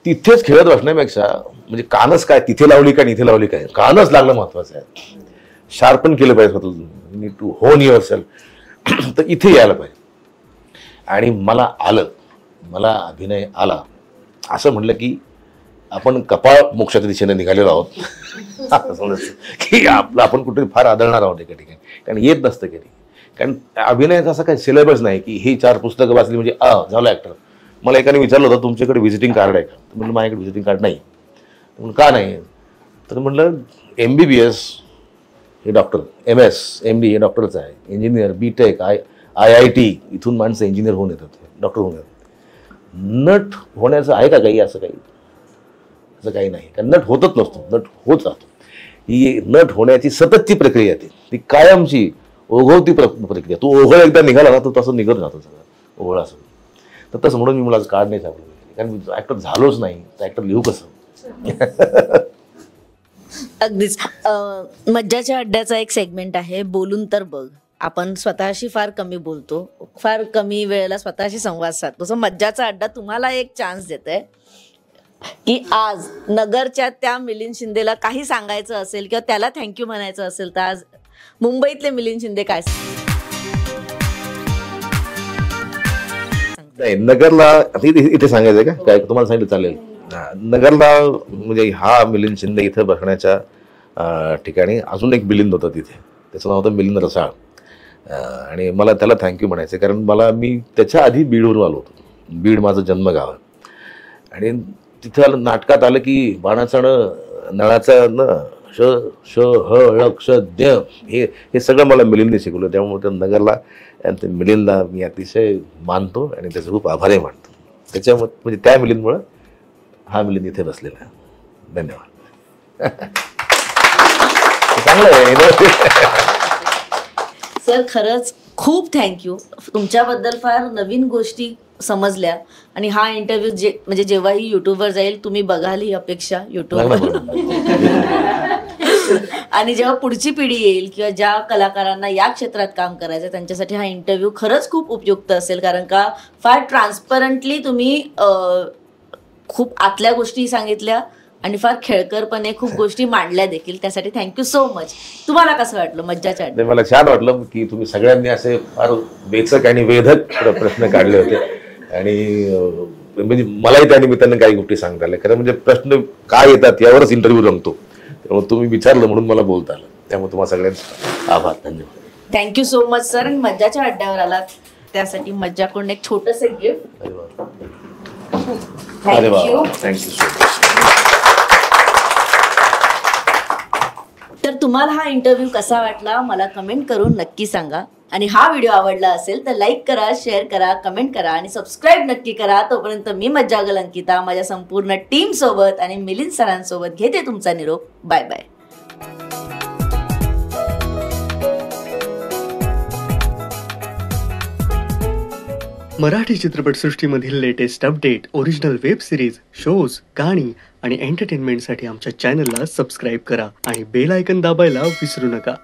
तिथेच खेळत बसण्यापेक्षा म्हणजे कानच काय तिथे लावली काय इथे लावली काय, कानच लागलं महत्वाचं आहे. शार्पन केलं पाहिजे स्वतः, नीड टू होन युअर सेल्फ. तर इथे यायला पाहिजे. आणि मला अभिनय आला असं म्हटलं की आपण कपाळ मोक्षाच्या दिशेने निघालेलो आहोत. असं समजायचं की आपण कुठे फार आदळणार आहोत एका ठिकाणी, कारण येत नसतं कधी. कारण अभिनयाचा असा काही सिलेबस नाही की ही 4 पुस्तकं वाचली म्हणजे झालं ऍक्टर. मला एकाने विचारलं होतं तुमच्याकडे व्हिजिटिंग कार्ड आहे का, तर म्हणलं माझ्याकडे व्हिजिटिंग कार्ड नाही. म्हणून का नाही, तर म्हणलं MBBS हे डॉक्टर, MS MD हे डॉक्टरच आहे, इंजिनियर BTech IIT इथून माणसं इंजिनियर होऊन येतात, डॉक्टर होऊन येतात. नट होण्याचं आहे का काही, असं काही नाही. कारण नट होतच नसतो, नट होत राहतो. ही नट होण्याची सततची प्रक्रिया आहे, ती कायमची ओघवती प्रक्रिया. तो ओघळ एकदा निघाला ना तो तसं निघत राहतो सगळं ओघळ असं. तर तसं म्हणून मी मला कार्ड नाही सापडलं, कारण मी ऍक्टर झालोच नाही, तर ऍक्टर लिहू कसं. अगदीच. मज्जाच्या अड्ड्याचा एक सेगमेंट आहे, बोलून तर बघ. आपण स्वतःशी फार कमी बोलतो, फार कमी वेळेला स्वतःशी संवाद साधतो. सो मज्जाचा अड्डा तुम्हाला एक चान्स देतोय की आज नगरच्या त्या मिलिंद शिंदेला काही सांगायचं असेल किंवा त्याला थँक्यू म्हणायचं असेल, तर आज मुंबईतले मिलिंद शिंदे काय नाही. नगरला इथे सांगायचंय का काय, तुम्हाला सांगितलं चालेल. नगरला म्हणजे हा मिलिंद शिंदे इथं बसण्याच्या ठिकाणी अजून एक मिलिंद होतं तिथे, त्याचं नाव होतं मिलिंद रसाळ. आणि मला त्याला थँक्यू म्हणायचं, कारण मी त्याच्या आधी बीडवरून आलो होतो. बीड माझं जन्मगाव आहे. आणि तिथं नाटकात आलं की बाणाचं नळाचं न श श ह ळ क्ष द्य हे सगळं मला मिलिंदने शिकवलं. त्यामुळे त्या नगरला आणि त्या मिलिंदला मी अतिशय मानतो आणि त्याचं खूप आभारही मानतो. त्याच्यामुळे म्हणजे त्या मिलिंदमुळं हा मिलिंद इथे बसलेला आहे. धन्यवाद. चांगलं आहे सर. खरंच खूप थँक्यू. तुमच्याबद्दल फार नवीन गोष्टी समजल्या. आणि हा इंटरव्ह्यू म्हणजे जेव्हाही युट्यूबवर जाईल तुम्ही बघाल ही अपेक्षा युट्यूबवर. आणि जेव्हा पुढची पिढी येईल किंवा ज्या कलाकारांना या क्षेत्रात काम करायचं त्यांच्यासाठी हा इंटरव्ह्यू खरंच खूप उपयुक्त असेल, कारण का फार ट्रान्सपरंटली तुम्ही खूप आतल्या गोष्टी सांगितल्या आणि फार खेळकरपणे खूप गोष्टी मांडल्या देखील. त्यासाठी थँक्यू सो मच. तुम्हाला कसं वाटलं मज्जाच्या अड्ड्यात? मला छान वाटलं की तुम्ही सगळ्यांनी असे फार वेचक आणि वेधक प्रश्न काढले होते. आणि म्हणजे मलाही त्या निमित्तानं काही गोष्टी सांगता आल्या. खरं म्हणजे प्रश्न काय येतात यावरच इंटरव्ह्यू रंगतो. त्यामुळे तुम्ही विचारलं म्हणून मला बोलता आलं. त्यामुळे तुम्हाला सगळ्यांचा आभार, धन्यवाद. Thank you so much sir. आणि मज्जाच्या अड्ड्यावर आलात त्यासाठी मज्जाकडून एक छोटंसं गिफ्ट. Thank you so much. तर तुम्हाला हा इंटरव्ह्यू कसा वाटला मला कमेंट करून नक्की सांगा. आणि हा व्हिडिओ आवडला असेल तर लाईक करा, शेअर करा, कमेंट करा आणि सबस्क्राईब नक्की करा. तोपर्यंत मी मज्जागल अंकिता माझ्या संपूर्ण टीम सोबत आणि मिलिंद सरांसोबत घेते तुमचा निरोप. Bye bye. मराठी चित्रपटसृष्टीमधील latest update, original web series, shows, गाणी आणि एंटरटेनमेंटसाठी आमच्या चॅनलला सबस्क्राईब करा आणि बेल आयकन दाबायला विसरू नका.